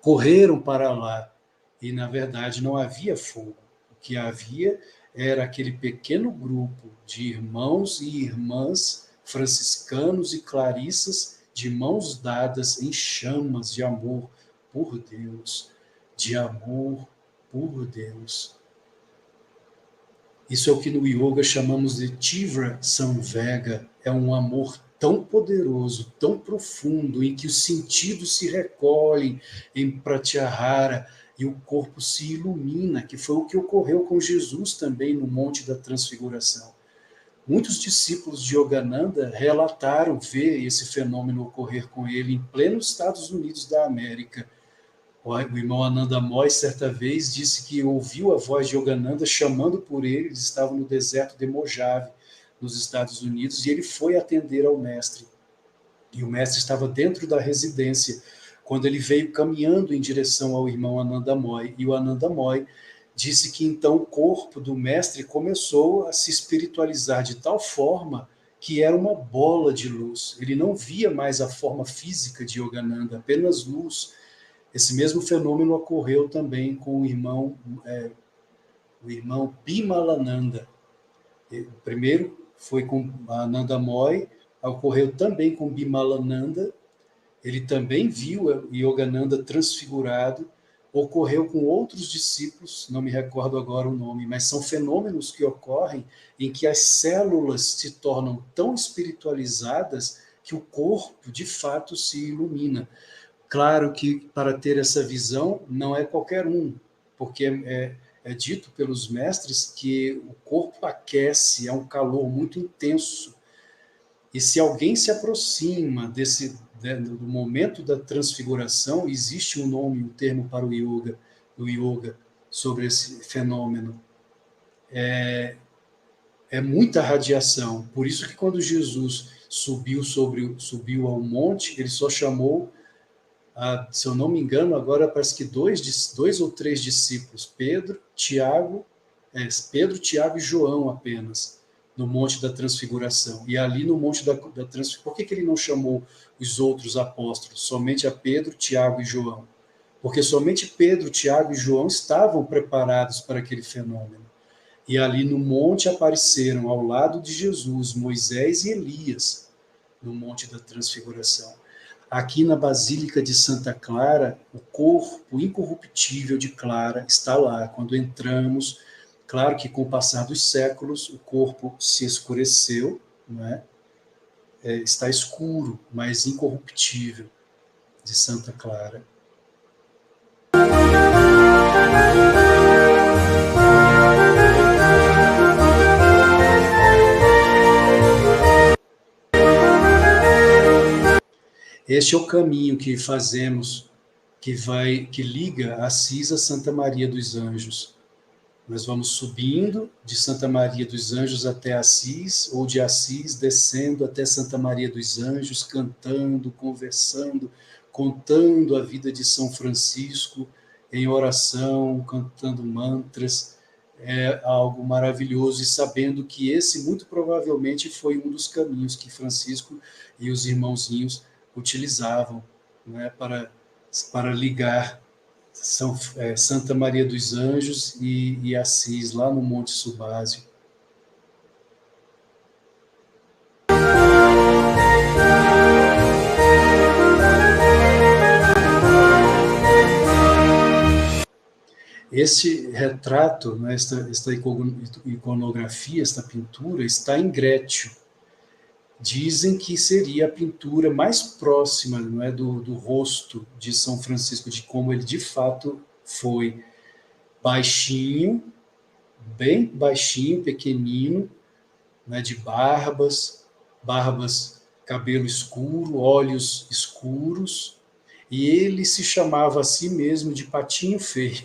Correram para lá e, na verdade, não havia fogo. O que havia era aquele pequeno grupo de irmãos e irmãs franciscanos e clarissas de mãos dadas em chamas de amor por Deus, de amor por Deus. Isso é o que no yoga chamamos de Tivra Samvega. É um amor tão poderoso, tão profundo, em que os sentidos se recolhem em Pratyahara e o corpo se ilumina, que foi o que ocorreu com Jesus também no Monte da Transfiguração. Muitos discípulos de Yogananda relataram ver esse fenômeno ocorrer com ele em plenos Estados Unidos da América. O irmão Ananda Moy, certa vez, disse que ouviu a voz de Yogananda chamando por ele. Eles estavam no deserto de Mojave, nos Estados Unidos, e ele foi atender ao mestre. E o mestre estava dentro da residência, quando ele veio caminhando em direção ao irmão Ananda Moy. E o Ananda Moy disse que então o corpo do mestre começou a se espiritualizar de tal forma que era uma bola de luz. Ele não via mais a forma física de Yogananda, apenas luz. Esse mesmo fenômeno ocorreu também com o irmão Bimalananda. O primeiro foi com Ananda Moy, ocorreu também com Bimalananda. Ele também viu Yogananda transfigurado. Ocorreu com outros discípulos, não me recordo agora o nome, mas são fenômenos que ocorrem em que as células se tornam tão espiritualizadas que o corpo, de fato, se ilumina. Claro que para ter essa visão não é qualquer um, porque é dito pelos mestres que o corpo aquece, é um calor muito intenso. E se alguém se aproxima do momento da transfiguração, existe um nome, um termo para o yoga sobre esse fenômeno. É muita radiação. Por isso que quando Jesus subiu ao monte, ele só chamou, se eu não me engano, agora parece que dois ou três discípulos, Pedro, Tiago e João apenas, no Monte da Transfiguração. E ali no Monte da Transfiguração, por que ele não chamou os outros apóstolos? Somente a Pedro, Tiago e João. Porque somente Pedro, Tiago e João estavam preparados para aquele fenômeno. E ali no monte apareceram, ao lado de Jesus, Moisés e Elias, no Monte da Transfiguração. Aqui na Basílica de Santa Clara, o corpo incorruptível de Clara está lá. Quando entramos, claro que com o passar dos séculos, o corpo se escureceu, não é? Está escuro, mas incorruptível, de Santa Clara. Este é o caminho que fazemos, que liga Assis a Santa Maria dos Anjos. Nós vamos subindo de Santa Maria dos Anjos até Assis, ou de Assis descendo até Santa Maria dos Anjos, cantando, conversando, contando a vida de São Francisco em oração, cantando mantras. É algo maravilhoso, e sabendo que esse muito provavelmente foi um dos caminhos que Francisco e os irmãozinhos utilizavam, né, para ligar Santa Maria dos Anjos e Assis, lá no Monte Subásio. Esse retrato, né, esta iconografia, esta pintura, está em Grécio. Dizem que seria a pintura mais próxima, não é, do rosto de São Francisco, de como ele de fato foi. Baixinho, bem baixinho, pequenino, né, de barbas, cabelo escuro, olhos escuros, e ele se chamava a si mesmo de Patinho Feio.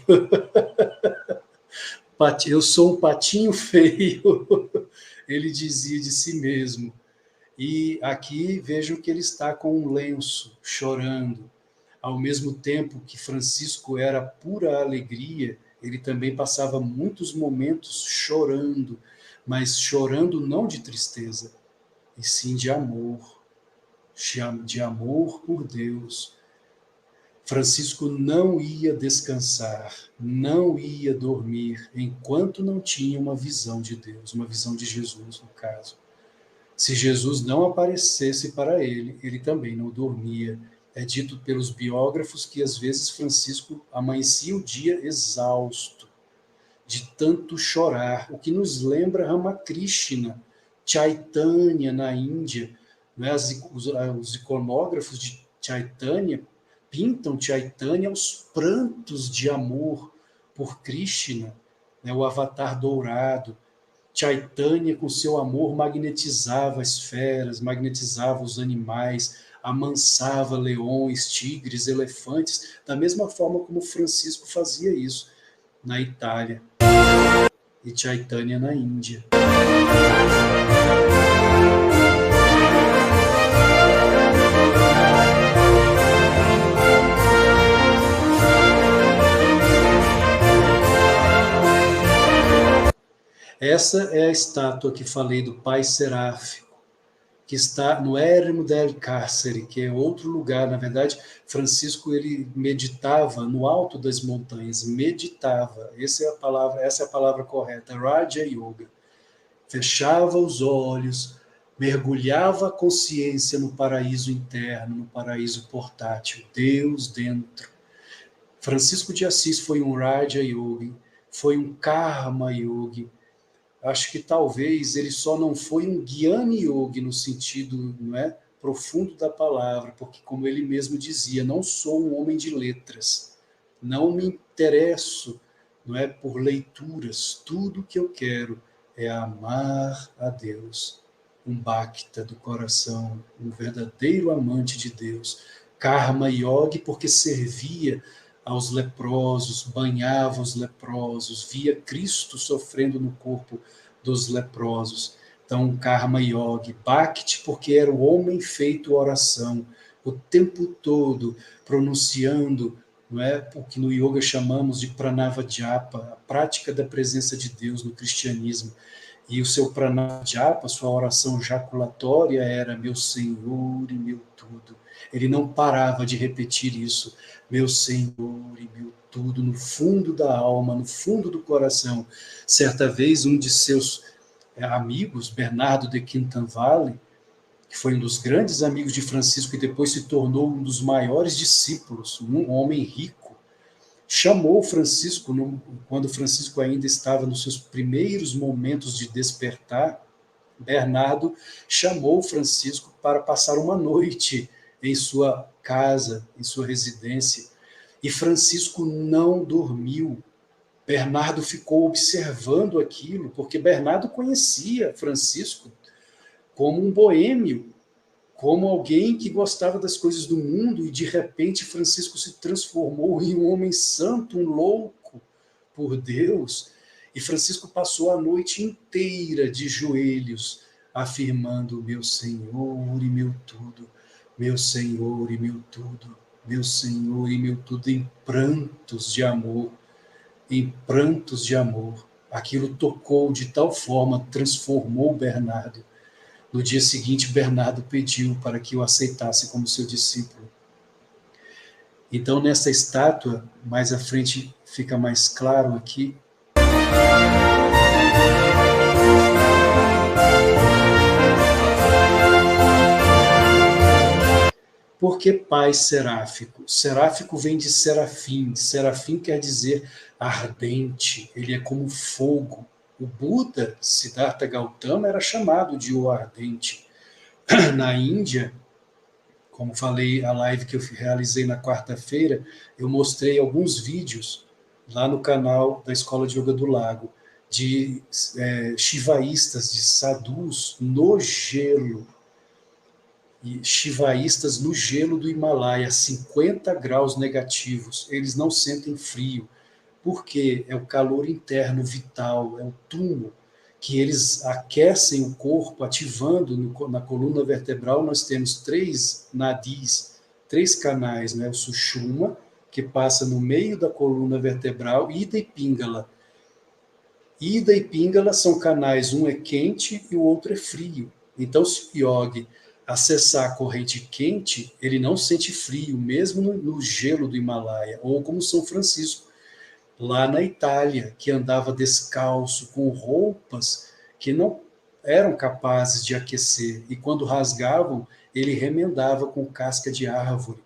Eu sou um patinho feio, ele dizia de si mesmo. E aqui vejam que ele está com um lenço, chorando. Ao mesmo tempo que Francisco era pura alegria, ele também passava muitos momentos chorando, mas chorando não de tristeza, e sim de amor por Deus. Francisco não ia descansar, não ia dormir, enquanto não tinha uma visão de Deus, uma visão de Jesus, no caso. Se Jesus não aparecesse para ele, ele também não dormia. É dito pelos biógrafos que às vezes Francisco amanhecia o dia exausto, de tanto chorar, o que nos lembra Ramakrishna, Chaitanya na Índia. Né? Os iconógrafos de Chaitanya pintam Chaitanya aos prantos de amor por Krishna, né, o avatar dourado. Chaitanya, com seu amor, magnetizava as feras, magnetizava os animais, amansava leões, tigres, elefantes, da mesma forma como Francisco fazia isso na Itália e Chaitanya na Índia. Essa é a estátua que falei do Pai Seráfico, que está no Eremo del Carcere, que é outro lugar. Na verdade, Francisco ele meditava no alto das montanhas, meditava. Essa é a palavra correta, Raja Yoga. Fechava os olhos, mergulhava a consciência no paraíso interno, no paraíso portátil, Deus dentro. Francisco de Assis foi um Raja Yogi, foi um Karma Yogi. Acho que talvez ele só não foi um Gyani Yogi no sentido, não é, profundo da palavra, porque como ele mesmo dizia, não sou um homem de letras, não me interesso, não é, por leituras, tudo que eu quero é amar a Deus, um bhakta do coração, um verdadeiro amante de Deus. Karma Yogi porque servia aos leprosos, banhava os leprosos, via Cristo sofrendo no corpo dos leprosos. Então, Karma Yogi. Bhakti, porque era o homem feito oração, o tempo todo pronunciando, não é, o que no yoga chamamos de Pranava-japa, a prática da presença de Deus no cristianismo. E o seu Pranava-japa, sua oração jaculatória era meu Senhor e meu tudo. Ele não parava de repetir isso, meu Senhor e meu tudo, no fundo da alma, no fundo do coração. Certa vez, um de seus amigos, Bernardo de Quintanvale, que foi um dos grandes amigos de Francisco e depois se tornou um dos maiores discípulos, um homem rico, chamou Francisco, quando Francisco ainda estava nos seus primeiros momentos de despertar. Bernardo chamou Francisco para passar uma noite em sua casa, em sua residência, e Francisco não dormiu. Bernardo ficou observando aquilo, porque Bernardo conhecia Francisco como um boêmio, como alguém que gostava das coisas do mundo, e de repente Francisco se transformou em um homem santo, um louco por Deus, e Francisco passou a noite inteira de joelhos, afirmando meu Senhor e meu tudo, meu Senhor e meu tudo, meu Senhor e meu tudo, em prantos de amor, em prantos de amor. Aquilo tocou de tal forma, transformou Bernardo. No dia seguinte, Bernardo pediu para que o aceitasse como seu discípulo. Então, nessa estátua, mais à frente fica mais claro aqui, por que Pai Seráfico? Seráfico vem de serafim. Serafim quer dizer ardente. Ele é como fogo. O Buda, Siddhartha Gautama, era chamado de o ardente. Na Índia, como falei, a live que eu realizei na quarta-feira, eu mostrei alguns vídeos lá no canal da Escola de Yoga do Lago, de shivaístas, de sadhus no gelo, e shivaístas no gelo do Himalaia, 50 graus negativos, eles não sentem frio, porque é o calor interno vital, é o tumo, que eles aquecem o corpo, ativando na coluna vertebral. Nós temos 3 nadis, 3 canais, né? O Sushumna, que passa no meio da coluna vertebral, Ida e Pingala. Ida e Pingala são canais, um é quente e o outro é frio. Então, se o yogi acessar a corrente quente, ele não sente frio, mesmo no gelo do Himalaia, ou como São Francisco, lá na Itália, que andava descalço, com roupas que não eram capazes de aquecer, e quando rasgavam, ele remendava com casca de árvore,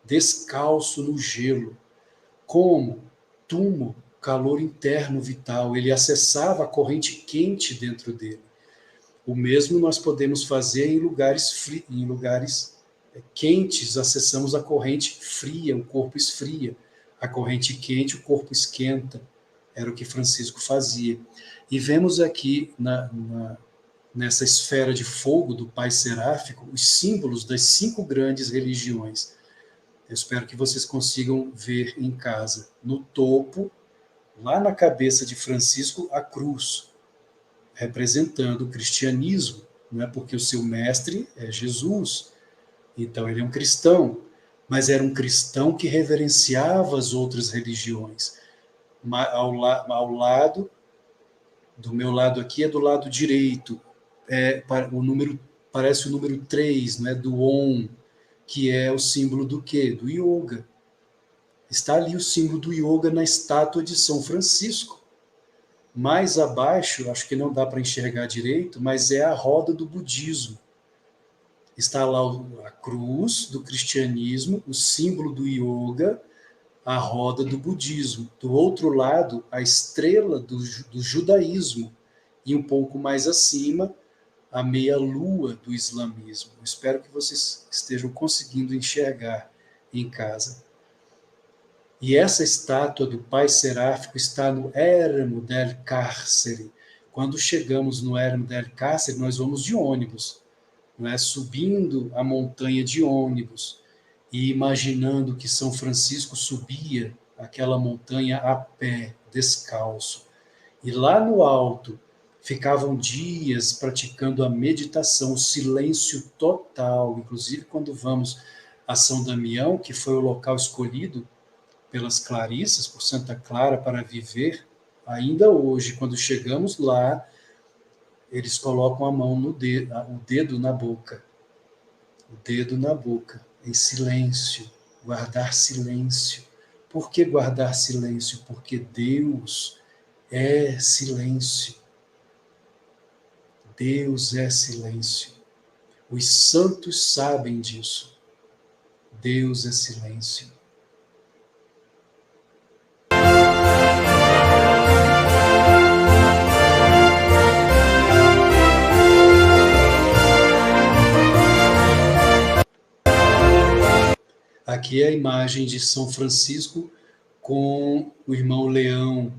descalço no gelo. Como? Tumo, calor interno vital, ele acessava a corrente quente dentro dele. O mesmo nós podemos fazer em lugares quentes, acessamos a corrente fria, o corpo esfria. A corrente quente, o corpo esquenta. Era o que Francisco fazia. E vemos aqui, nessa esfera de fogo do Pai Seráfico, os símbolos das 5 grandes religiões. Eu espero que vocês consigam ver em casa. No topo, lá na cabeça de Francisco, a cruz, representando o cristianismo, não é porque o seu mestre é Jesus. Então ele é um cristão, mas era um cristão que reverenciava as outras religiões. Ao lado, do meu lado aqui é do lado direito, parece o número 3, não é? Do Om, que é o símbolo do quê? Do yoga. Está ali o símbolo do yoga na estátua de São Francisco. Mais abaixo, acho que não dá para enxergar direito, mas é a roda do budismo. Está lá a cruz do cristianismo, o símbolo do yoga, a roda do budismo. Do outro lado, a estrela do judaísmo. E um pouco mais acima, a meia-lua do islamismo. Espero que vocês estejam conseguindo enxergar em casa. E essa estátua do Pai Seráfico está no Eremo del Carcere. Quando chegamos no Eremo del Carcere, nós vamos de ônibus, não é? Subindo a montanha de ônibus e imaginando que São Francisco subia aquela montanha a pé, descalço. E lá no alto ficavam dias praticando a meditação, o silêncio total. Inclusive, quando vamos a São Damião, que foi o local escolhido pelas Clarissas, por Santa Clara, para viver, ainda hoje, quando chegamos lá, eles colocam a mão no dedo, o dedo na boca. O dedo na boca, em silêncio, guardar silêncio. Por que guardar silêncio? Porque Deus é silêncio. Deus é silêncio. Os santos sabem disso. Deus é silêncio. Aqui é a imagem de São Francisco com o irmão Leão.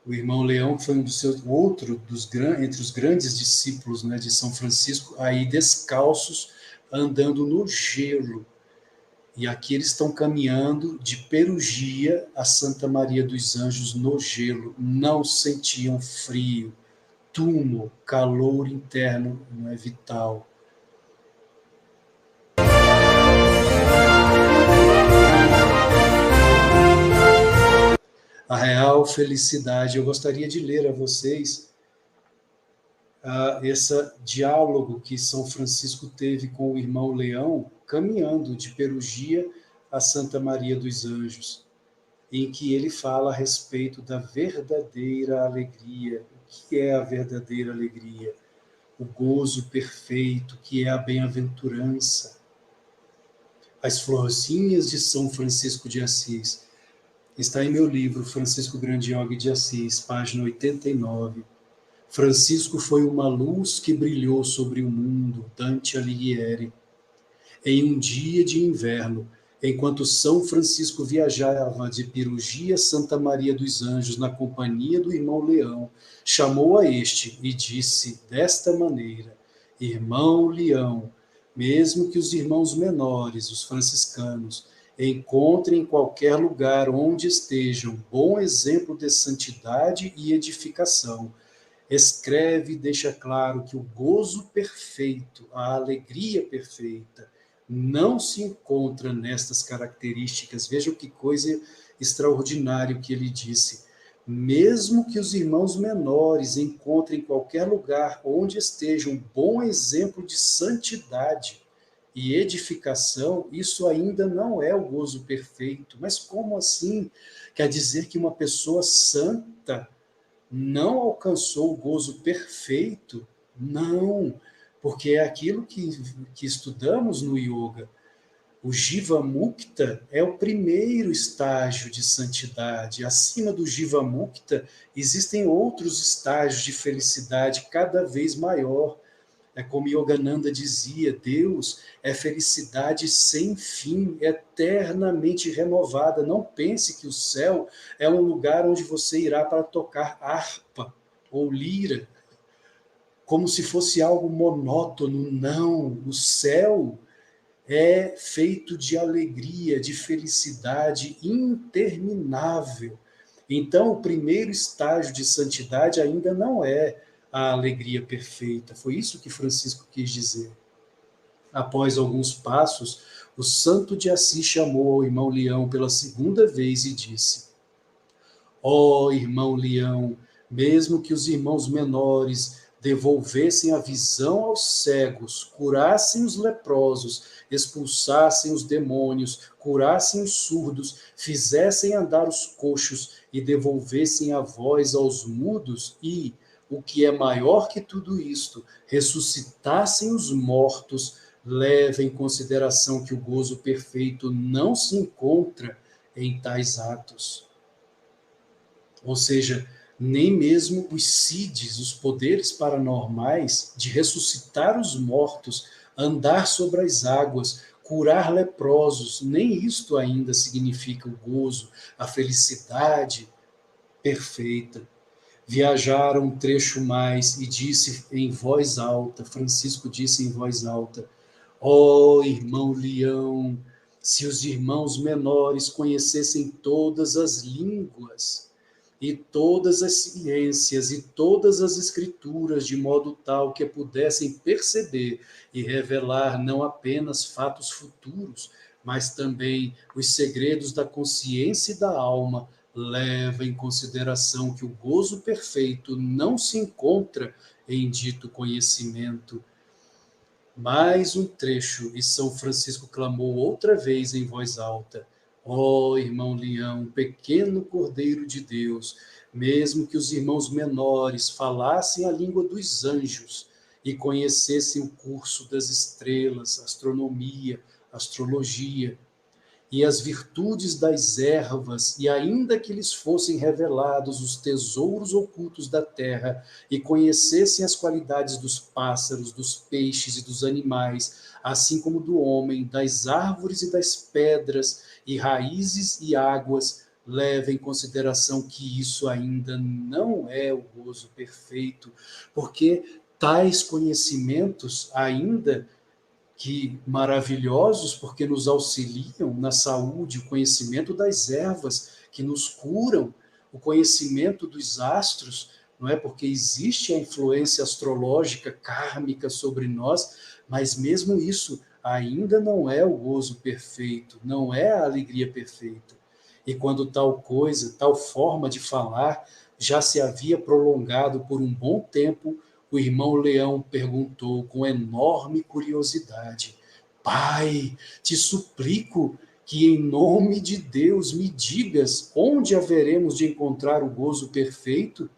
O irmão Leão foi um dos seus, entre os grandes discípulos, né, de São Francisco, aí descalços, andando no gelo. E aqui eles estão caminhando de Perugia a Santa Maria dos Anjos no gelo. Não sentiam frio, túmulo, calor interno, não é vital. A real felicidade. Eu gostaria de ler a vocês esse diálogo que São Francisco teve com o irmão Leão, caminhando de Perugia a Santa Maria dos Anjos, em que ele fala a respeito da verdadeira alegria. O que é a verdadeira alegria? O gozo perfeito, que é a bem-aventurança. As florzinhas de São Francisco de Assis. Está em meu livro, Francisco Grandiogue de Assis, página 89. Francisco foi uma luz que brilhou sobre o mundo, Dante Alighieri. Em um dia de inverno, enquanto São Francisco viajava de Perugia a Santa Maria dos Anjos na companhia do irmão Leão, chamou a este e disse desta maneira: Irmão Leão, mesmo que os irmãos menores, os franciscanos, encontrem em qualquer lugar onde estejam bom exemplo de santidade e edificação, escreve e deixa claro que o gozo perfeito, a alegria perfeita, não se encontra nestas características. Vejam que coisa extraordinária que ele disse. Mesmo que os irmãos menores encontrem em qualquer lugar onde esteja um bom exemplo de santidade e edificação, isso ainda não é o gozo perfeito. Mas como assim? Quer dizer que uma pessoa santa não alcançou o gozo perfeito? Não, porque é aquilo que estudamos no yoga. O Jiva Mukta é o primeiro estágio de santidade. Acima do Jiva Mukta existem outros estágios de felicidade cada vez maior. É como Yogananda dizia, Deus é felicidade sem fim, eternamente renovada. Não pense que o céu é um lugar onde você irá para tocar harpa ou lira, como se fosse algo monótono. Não, o céu é feito de alegria, de felicidade interminável. Então, o primeiro estágio de santidade ainda não é a alegria perfeita. Foi isso que Francisco quis dizer. Após alguns passos, o santo de Assis chamou ao irmão Leão pela segunda vez e disse: Ó irmão Leão, mesmo que os irmãos menores devolvessem a visão aos cegos, curassem os leprosos, expulsassem os demônios, curassem os surdos, fizessem andar os coxos e devolvessem a voz aos mudos e, o que é maior que tudo isto, ressuscitassem os mortos, leve em consideração que o gozo perfeito não se encontra em tais atos. Ou seja, nem mesmo os SIDs, os poderes paranormais de ressuscitar os mortos, andar sobre as águas, curar leprosos, nem isto ainda significa o gozo, a felicidade perfeita. Viajaram um trecho mais e disse em voz alta, Francisco disse em voz alta: ó irmão Leão, se os irmãos menores conhecessem todas as línguas e todas as ciências e todas as escrituras de modo tal que pudessem perceber e revelar não apenas fatos futuros, mas também os segredos da consciência e da alma, leva em consideração que o gozo perfeito não se encontra em dito conhecimento. Mais um trecho, e São Francisco clamou outra vez em voz alta: ó irmão Leão, pequeno Cordeiro de Deus, mesmo que os irmãos menores falassem a língua dos anjos e conhecessem o curso das estrelas, astronomia, astrologia, e as virtudes das ervas, e ainda que lhes fossem revelados os tesouros ocultos da terra, e conhecessem as qualidades dos pássaros, dos peixes e dos animais, assim como do homem, das árvores e das pedras, e raízes e águas, leve em consideração que isso ainda não é o gozo perfeito, porque tais conhecimentos ainda que maravilhosos, porque nos auxiliam na saúde, o conhecimento das ervas que nos curam, o conhecimento dos astros, não é? Porque existe a influência astrológica kármica sobre nós, mas mesmo isso ainda não é o gozo perfeito, não é a alegria perfeita. E quando tal coisa, tal forma de falar já se havia prolongado por um bom tempo, o irmão Leão perguntou com enorme curiosidade: Pai, te suplico que em nome de Deus me digas onde haveremos de encontrar o gozo perfeito?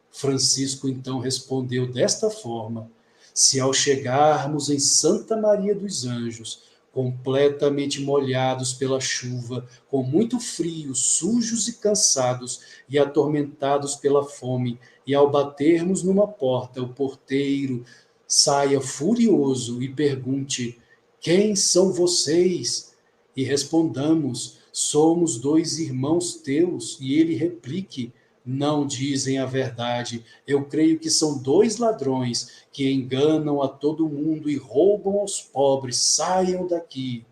Francisco então respondeu desta forma: se ao chegarmos em Santa Maria dos Anjos, completamente molhados pela chuva, com muito frio, sujos e cansados e atormentados pela fome, e ao batermos numa porta, o porteiro saia furioso e pergunte: quem são vocês? E respondamos: somos dois irmãos teus, e ele replique: não dizem a verdade. Eu creio que são dois ladrões que enganam a todo mundo e roubam aos pobres. Saiam daqui.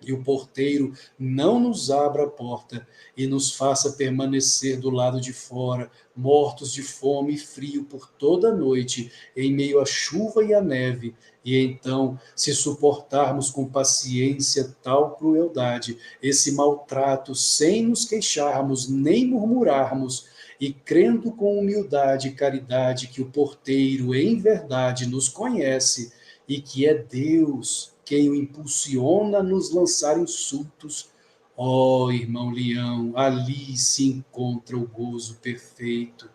E o porteiro não nos abra a porta e nos faça permanecer do lado de fora, mortos de fome e frio por toda a noite, em meio à chuva e à neve. E então, se suportarmos com paciência tal crueldade, esse maltrato, sem nos queixarmos nem murmurarmos, e crendo com humildade e caridade que o porteiro, em verdade, nos conhece e que é Deus quem o impulsiona a nos lançar insultos, ó irmão Leão, ali se encontra o gozo perfeito.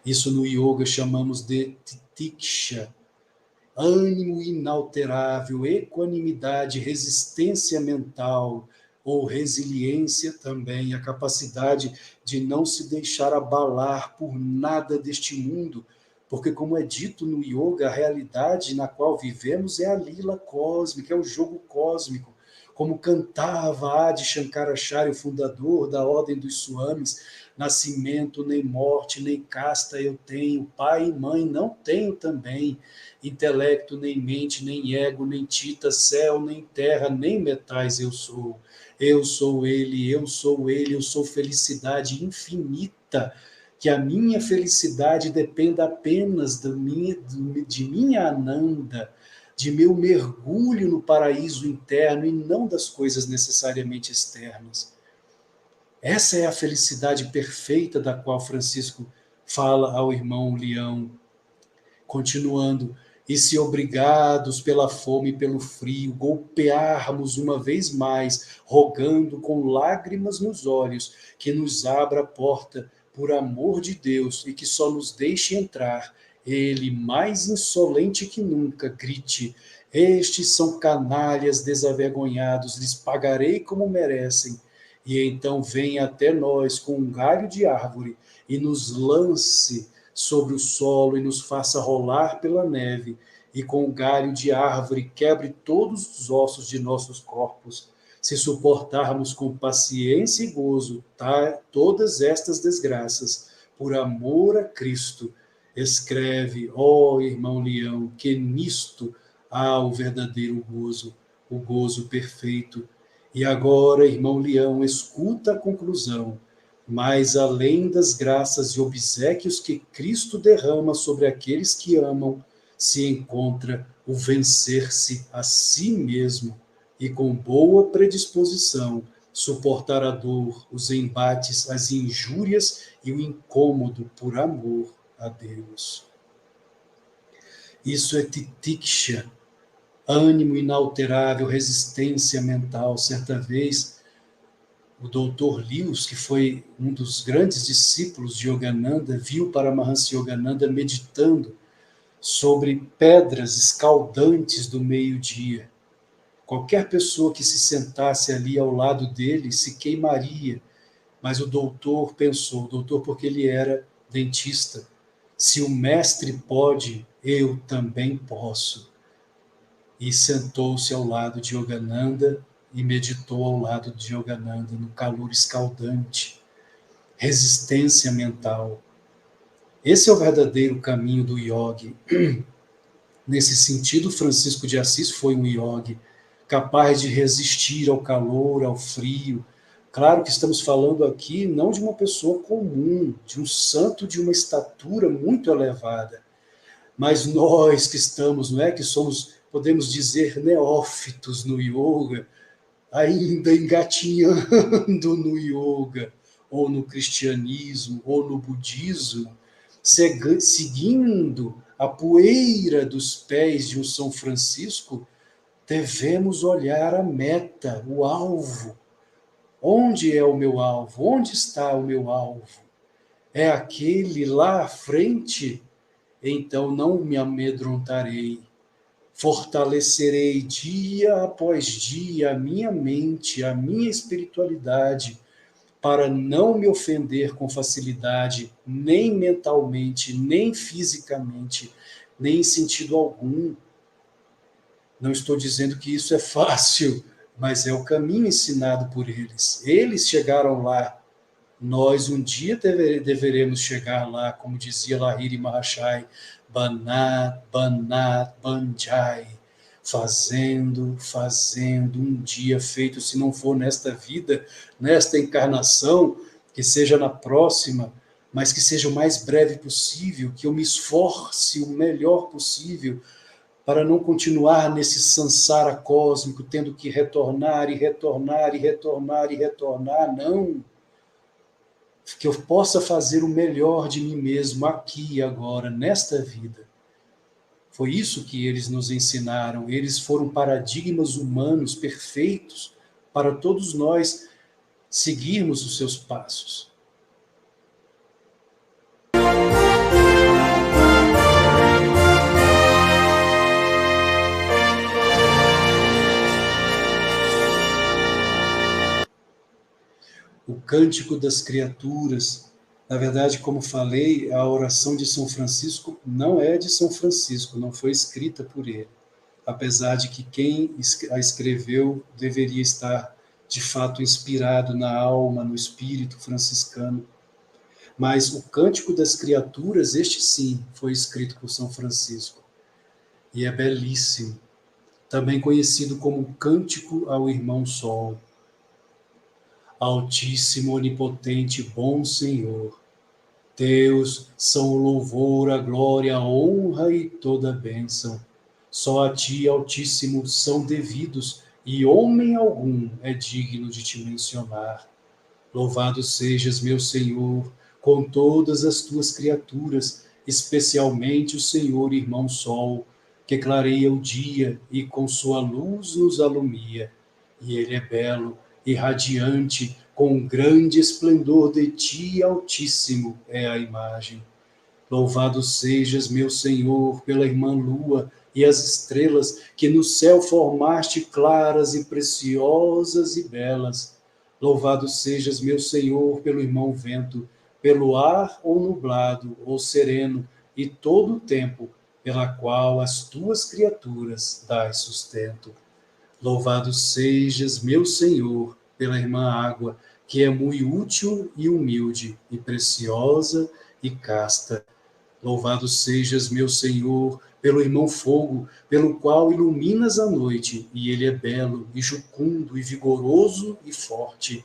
Isso no yoga chamamos de titiksha, ânimo inalterável, equanimidade, resistência mental, ou resiliência também, a capacidade de não se deixar abalar por nada deste mundo, porque, como é dito no yoga, a realidade na qual vivemos é a lila cósmica, é o jogo cósmico. Como cantava Adi Shankaracharya, o fundador da Ordem dos Swamis, nascimento, nem morte, nem casta eu tenho, pai e mãe não tenho também, intelecto, nem mente, nem ego, nem tita, céu, nem terra, nem metais eu sou. Eu sou ele, eu sou ele, eu sou felicidade infinita, que a minha felicidade dependa apenas de minha Ananda, de meu mergulho no paraíso interno e não das coisas necessariamente externas. Essa é a felicidade perfeita da qual Francisco fala ao irmão Leão, continuando, e se obrigados pela fome e pelo frio, golpearmos uma vez mais, rogando com lágrimas nos olhos, que nos abra a porta por amor de Deus e que só nos deixe entrar, ele, mais insolente que nunca, grite: estes são canalhas desavergonhados, lhes pagarei como merecem. E então venha até nós com um galho de árvore e nos lance sobre o solo e nos faça rolar pela neve, e com o galho de árvore quebre todos os ossos de nossos corpos, se suportarmos com paciência e gozo todas estas desgraças, por amor a Cristo. Escreve, ó irmão Leão, que nisto há o verdadeiro gozo, o gozo perfeito. E agora, irmão Leão, escuta a conclusão. Mas além das graças e obséquios que Cristo derrama sobre aqueles que amam, se encontra o vencer-se a si mesmo e, com boa predisposição, suportar a dor, os embates, as injúrias e o incômodo por amor a Deus. Isso é titiksha, ânimo inalterável, resistência mental. Certa vez, o doutor Lewis, que foi um dos grandes discípulos de Yogananda, viu Paramahansa Yogananda meditando sobre pedras escaldantes do meio-dia. Qualquer pessoa que se sentasse ali ao lado dele se queimaria, mas o doutor pensou, porque ele era dentista, se o mestre pode, eu também posso. E sentou-se ao lado de Yogananda e meditou ao lado de Yogananda, no calor escaldante, resistência mental. Esse é o verdadeiro caminho do yogi. Nesse sentido, Francisco de Assis foi um yogi, capaz de resistir ao calor, ao frio. Claro que estamos falando aqui não de uma pessoa comum, de um santo de uma estatura muito elevada, mas nós que estamos, não é, que somos, podemos dizer, neófitos no yoga, ainda engatinhando no yoga, ou no cristianismo, ou no budismo, seguindo a poeira dos pés de um São Francisco, devemos olhar a meta, o alvo. Onde é o meu alvo? Onde está o meu alvo? É aquele lá à frente? Então não me amedrontarei. Fortalecerei dia após dia a minha mente, a minha espiritualidade, para não me ofender com facilidade, nem mentalmente, nem fisicamente, nem em sentido algum. Não estou dizendo que isso é fácil, mas é o caminho ensinado por eles. Eles chegaram lá. Nós um dia deveremos chegar lá, como dizia Lahiri Mahashai, Banat, Banat, Banjai, fazendo, um dia feito, se não for nesta vida, nesta encarnação, que seja na próxima, mas que seja o mais breve possível, que eu me esforce o melhor possível, para não continuar nesse sansara cósmico, tendo que retornar, não. Que eu possa fazer o melhor de mim mesmo aqui e agora, nesta vida. Foi isso que eles nos ensinaram. Eles foram paradigmas humanos perfeitos para todos nós seguirmos os seus passos. O cântico das criaturas Na verdade, como falei, a oração de São Francisco não é de São Francisco, não foi escrita por ele, apesar de que quem a escreveu deveria estar, de fato, inspirado na alma, no espírito franciscano. Mas o Cântico das Criaturas, este sim, foi escrito por São Francisco, e é belíssimo, também conhecido como Cântico ao Irmão Sol. Altíssimo, onipotente, bom Senhor, teus são o louvor, a glória, a honra e toda a bênção. Só a ti, Altíssimo, são devidos, e homem algum é digno de te mencionar. Louvado sejas, meu Senhor, com todas as tuas criaturas, especialmente o Senhor, Irmão Sol, que clareia o dia e com sua luz nos alumia. E ele é belo e radiante, com grande esplendor de ti, Altíssimo, é a imagem. Louvado sejas, meu Senhor, pela irmã Lua e as estrelas que no céu formaste claras e preciosas e belas. Louvado sejas, meu Senhor, pelo irmão Vento, pelo ar ou nublado ou sereno e todo o tempo, pela qual as tuas criaturas dás sustento. Louvado sejas, meu Senhor, pela irmã Água, que é muito útil e humilde, e preciosa e casta. Louvado sejas, meu Senhor, pelo irmão Fogo, pelo qual iluminas a noite, e ele é belo, e jucundo, e vigoroso, e forte.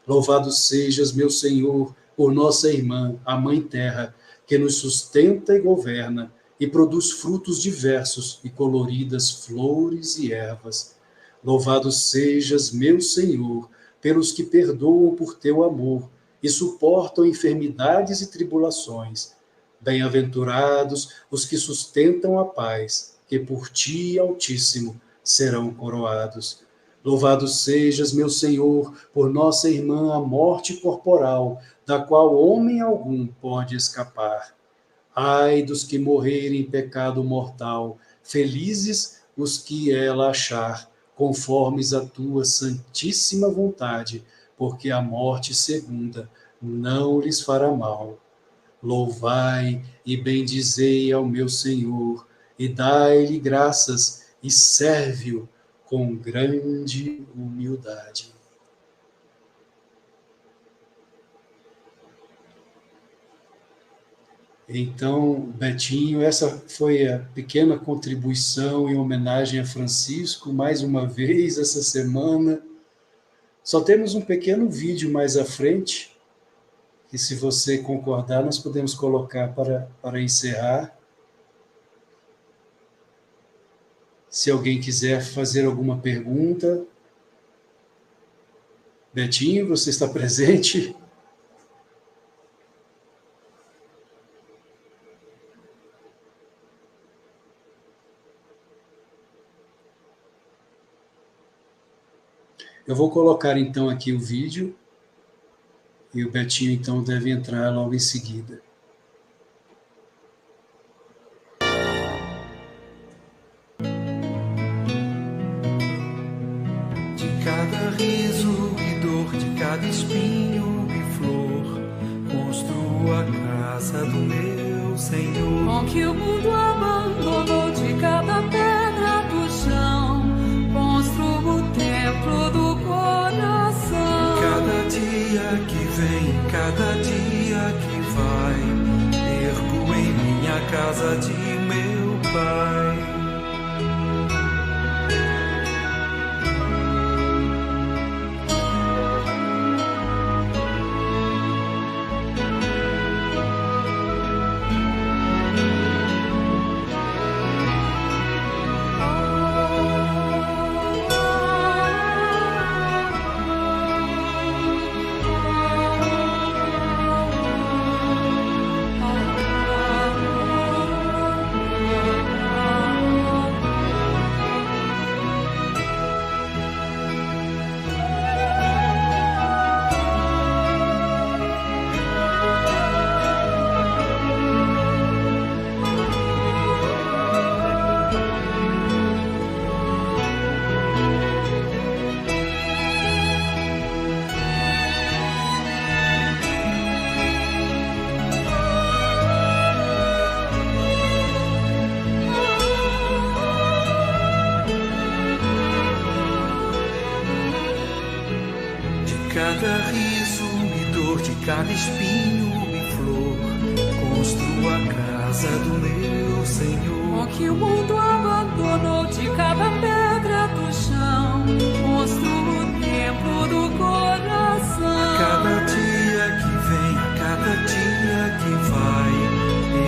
Louvado sejas, meu Senhor, por nossa irmã, a Mãe Terra, que nos sustenta e governa, e produz frutos diversos e coloridas flores e ervas. Louvado sejas, meu Senhor, pelos que perdoam por teu amor e suportam enfermidades e tribulações. Bem-aventurados os que sustentam a paz, que por ti, Altíssimo, serão coroados. Louvado sejas, meu Senhor, por nossa irmã a morte corporal, da qual homem algum pode escapar. Ai dos que morrerem em pecado mortal, felizes os que ela achar, conformes a tua santíssima vontade, porque a morte segunda não lhes fará mal. Louvai e bendizei ao meu Senhor, e dai-lhe graças, e serve-o com grande humildade. Então, Betinho, essa foi a pequena contribuição em homenagem a Francisco, mais uma vez, essa semana. Só temos um pequeno vídeo mais à frente, que, se você concordar, nós podemos colocar para encerrar. Se alguém quiser fazer alguma pergunta. Betinho, você está presente? Eu vou colocar, então, aqui o vídeo, e o Betinho, então, deve entrar logo em seguida. De cada riso e dor, de cada espinho e flor, construo a casa do meu Senhor. Com que o mundo abandonou, de cada pedra do chão, construo o templo do coração. Cada dia que vem, cada dia que vai, ergo em minha casa de meu Pai. cada espinho e flor, construo a casa do meu Senhor. O que o mundo abandonou, de cada pedra do chão, construo o templo do coração. A cada dia que vem, a cada dia que vai,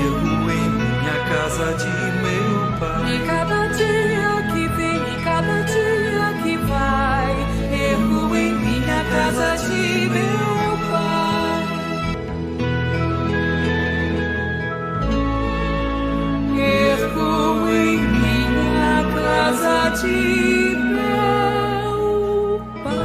ergo em minha casa de meu Pai. E cada dia que vem, e cada dia que vai, ergo em minha casa de meu Pai. Ergo em minha casa de meu Pai.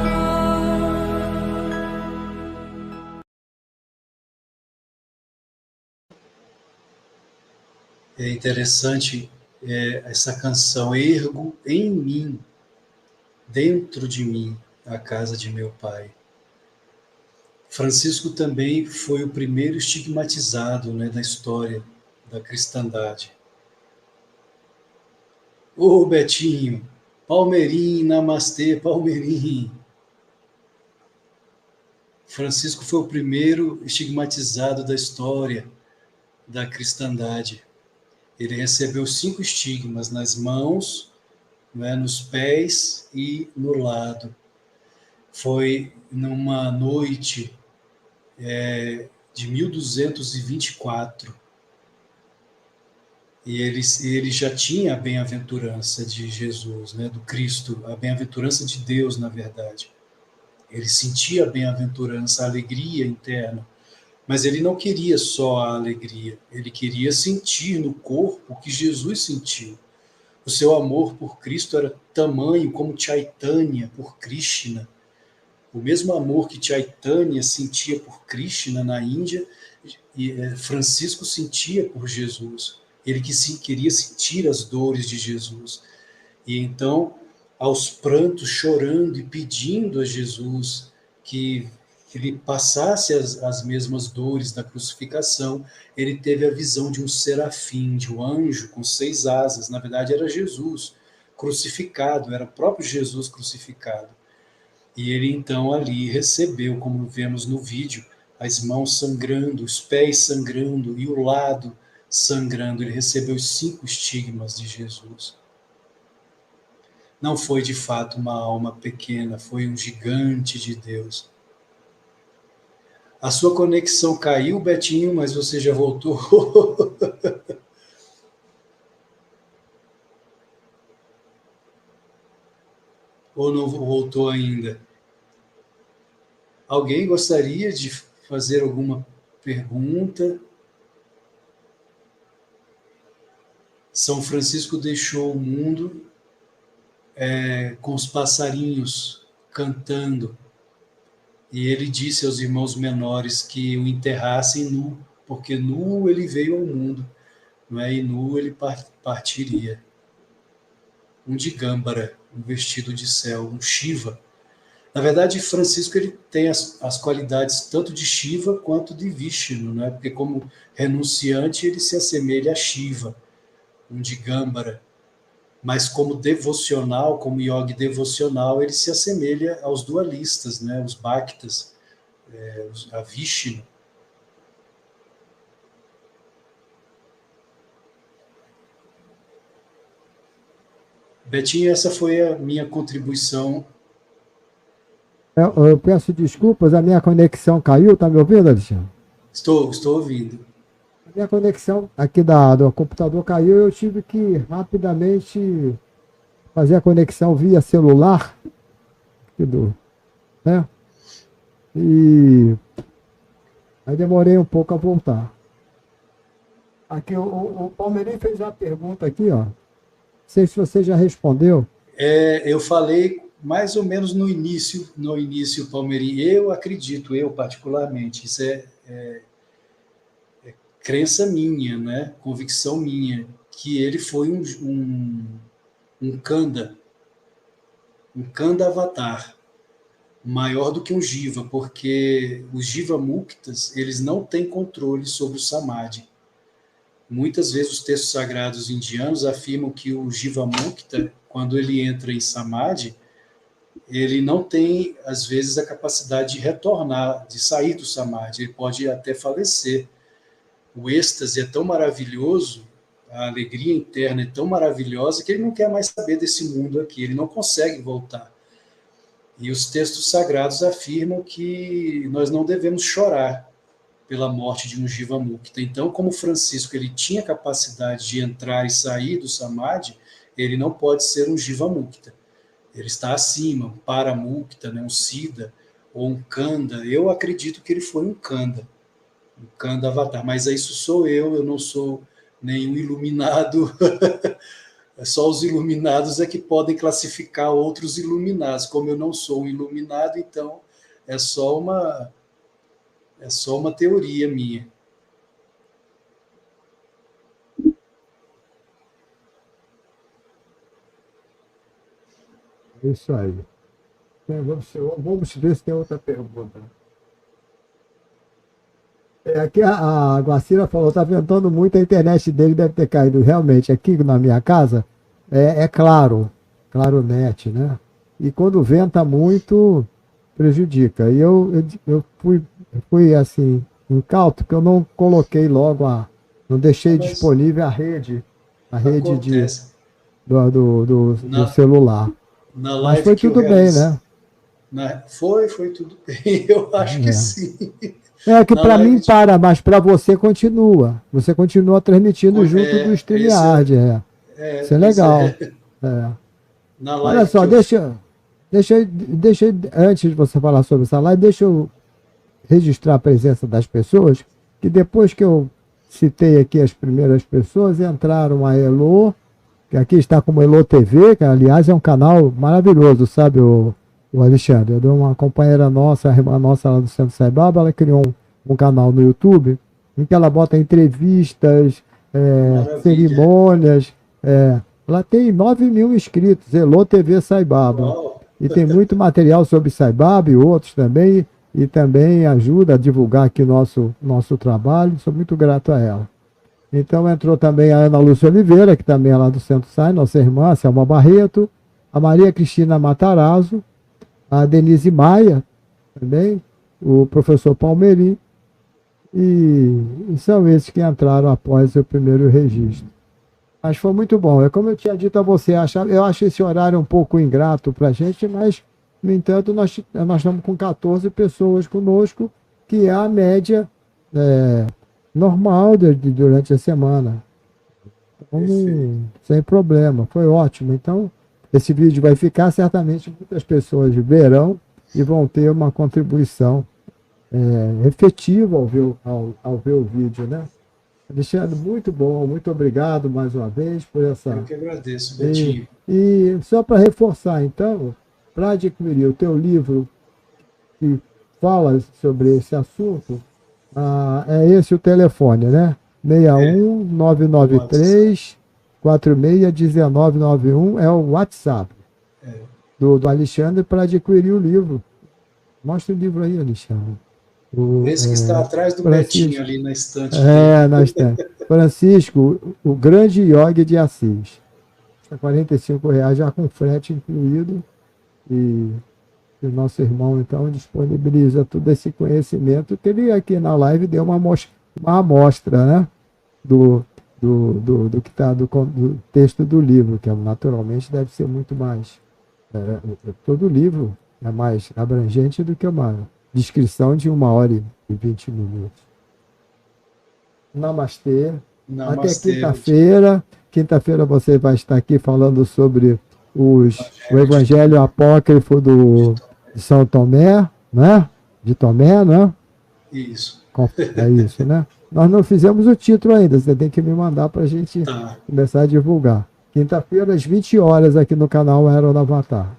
É interessante essa canção, ergo em mim, dentro de mim, a casa de meu Pai. Francisco também foi o primeiro estigmatizado, né, da história da cristandade. Ô Betinho, Palmeirim, namastê, Palmeirim. Francisco foi o primeiro estigmatizado da história da cristandade. Ele recebeu 5 estigmas nas mãos, né, nos pés e no lado. Foi numa noite de 1224. E ele já tinha a bem-aventurança de Jesus, né, do Cristo, a bem-aventurança de Deus, na verdade. Ele sentia a bem-aventurança, a alegria interna. Mas ele não queria só a alegria, ele queria sentir no corpo o que Jesus sentiu. O seu amor por Cristo era tamanho como Chaitanya por Krishna. O mesmo amor que Chaitanya sentia por Krishna na Índia, Francisco sentia por Jesus. Ele queria sentir as dores de Jesus. E então, aos prantos, chorando e pedindo a Jesus que ele passasse as mesmas dores da crucificação, ele teve a visão de um serafim, de um anjo com 6 asas. Na verdade, era Jesus crucificado, era o próprio Jesus crucificado. E ele, então, ali recebeu, como vemos no vídeo, as mãos sangrando, os pés sangrando e o lado sangrando. Ele recebeu os 5 estigmas de Jesus. Não foi, de fato, uma alma pequena, foi um gigante de Deus. A sua conexão caiu, Betinho, mas você já voltou. Ou não voltou ainda? Alguém gostaria de fazer alguma pergunta? São Francisco deixou o mundo com os passarinhos cantando. E ele disse aos irmãos menores que o enterrassem nu, porque nu ele veio ao mundo, não é? E nu ele partiria. Um Digambara, um vestido de céu, um Shiva. Na verdade, Francisco ele tem as qualidades tanto de Shiva quanto de Vishnu, não é? Porque como renunciante ele se assemelha a Shiva, um Digambara. Mas como devocional, como yogi devocional, ele se assemelha aos dualistas, né? Os Bhaktas, a Vishnu. Betinho, essa foi a minha contribuição. Eu peço desculpas, a minha conexão caiu, tá me ouvindo, Alexandre? Estou ouvindo. A minha conexão aqui do computador caiu, eu tive que rapidamente fazer a conexão via celular, né? E aí demorei um pouco a voltar. Aqui o Palmeirim fez uma pergunta aqui, ó. Não sei se você já respondeu. Eu falei mais ou menos no início, Palmeirim. Eu acredito, eu particularmente, isso é crença minha, né? Convicção minha, que ele foi um Kanda avatar, maior do que um Jiva, porque os Jiva Muktas, eles não têm controle sobre o Samadhi. Muitas vezes os textos sagrados indianos afirmam que o Jiva Mukta, quando ele entra em Samadhi, ele não tem, às vezes, a capacidade de retornar, de sair do samadhi, ele pode até falecer. O êxtase é tão maravilhoso, a alegria interna é tão maravilhosa que ele não quer mais saber desse mundo aqui, ele não consegue voltar. E os textos sagrados afirmam que nós não devemos chorar pela morte de um Jivamukta. Então, como Francisco ele tinha capacidade de entrar e sair do samadhi, ele não pode ser um Jivamukta. Ele está acima, um Paramukta, né, um Siddha, ou um Kanda. Eu acredito que ele foi um Kanda avatar, mas isso sou eu não sou nenhum iluminado. Só os iluminados é que podem classificar outros iluminados. Como eu não sou um iluminado, então é só uma teoria minha. É isso aí. Vamos ver se tem outra pergunta. Aqui a Guacira falou, está ventando muito, a internet dele deve ter caído. Realmente, aqui na minha casa, é claro net, né? E quando venta muito, prejudica. E eu fui assim, incauto, que eu não coloquei logo não deixei disponível a rede do celular. Mas foi tudo bem, né? Foi tudo bem, eu acho que sim. Que para mim para, mas para você continua. Você continua transmitindo junto do StreamYard. Isso é legal. Olha só, deixa antes de você falar sobre essa live, deixa eu registrar a presença das pessoas, que depois que eu citei aqui as primeiras pessoas, entraram a Elo, que aqui está como Elo TV, que aliás é um canal maravilhoso, sabe, o Alexandre? Uma companheira nossa, a irmã nossa lá do Centro Sai Baba, ela criou um canal no YouTube em que ela bota entrevistas, cerimônias. Ela tem 9.000 inscritos, Elo TV Sai Baba. E tem muito material sobre Sai Baba e outros também, e também ajuda a divulgar aqui nosso trabalho. Sou muito grato a ela. Então entrou também a Ana Lúcia Oliveira, que também é lá do Centro Sai, nossa irmã, a Selma Barreto, a Maria Cristina Matarazzo, a Denise Maia, também, o professor Palmeirim, e são esses que entraram após o primeiro registro. Mas foi muito bom. É como eu tinha dito a você, eu acho esse horário um pouco ingrato para a gente, mas, no entanto, nós estamos com 14 pessoas conosco, que é a média normal durante a semana. Então, sem problema, foi ótimo. Então, esse vídeo vai ficar, certamente muitas pessoas verão e vão ter uma contribuição efetiva ao ver o vídeo, né? Alexandre, muito bom, muito obrigado mais uma vez por essa... Eu que agradeço, Betinho. E só para reforçar, então, para adquirir o teu livro que fala sobre esse assunto, é esse o telefone, né? 61993 461991 é o WhatsApp do Alexandre para adquirir o livro. Mostra o livro aí, Alexandre. Esse que está atrás do Francisco, Betinho ali na estante. na estante. Francisco, o grande Yogi de Assis. Está R$45 já com frete incluído. E o nosso irmão, então, disponibiliza todo esse conhecimento que ele aqui na live deu uma amostra, né? Do que está do texto do livro, que naturalmente deve ser muito mais. Todo livro é mais abrangente do que uma descrição de 1h20 minutos. Namastê. Até quinta-feira. Quinta-feira você vai estar aqui falando sobre o Evangelho Apócrifo de São Tomé, né? De Tomé, né? Isso. É isso, né? Nós não fizemos o título ainda, você tem que me mandar para a gente começar a divulgar. Quinta-feira, às 20 horas, aqui no canal Aeronavatar.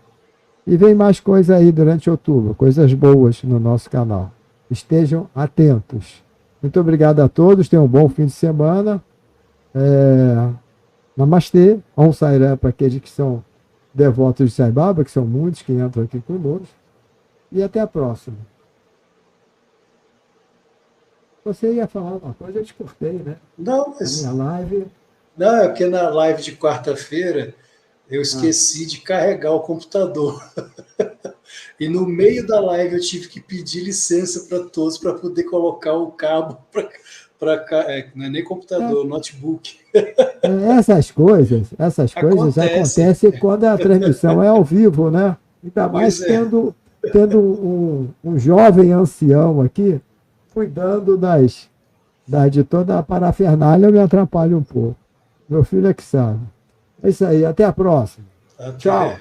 E vem mais coisa aí durante outubro, coisas boas no nosso canal. Estejam atentos. Muito obrigado a todos, tenham um bom fim de semana. Namastê, Om Sairam para aqueles que são devotos de Sai Baba, que são muitos que entram aqui conosco. E até a próxima. Você ia falar uma coisa, eu te cortei, né? Não, mas... Na minha live... Não, é porque na live de quarta-feira eu esqueci de carregar o computador. E no meio da live eu tive que pedir licença para todos para poder colocar o cabo para cá. Não é nem computador, notebook. Essas coisas acontecem quando a transmissão é ao vivo, né? Ainda mais tendo um jovem ancião aqui cuidando de toda a parafernália, eu me atrapalho um pouco. Meu filho é que sabe. É isso aí, até a próxima. Até. Tchau.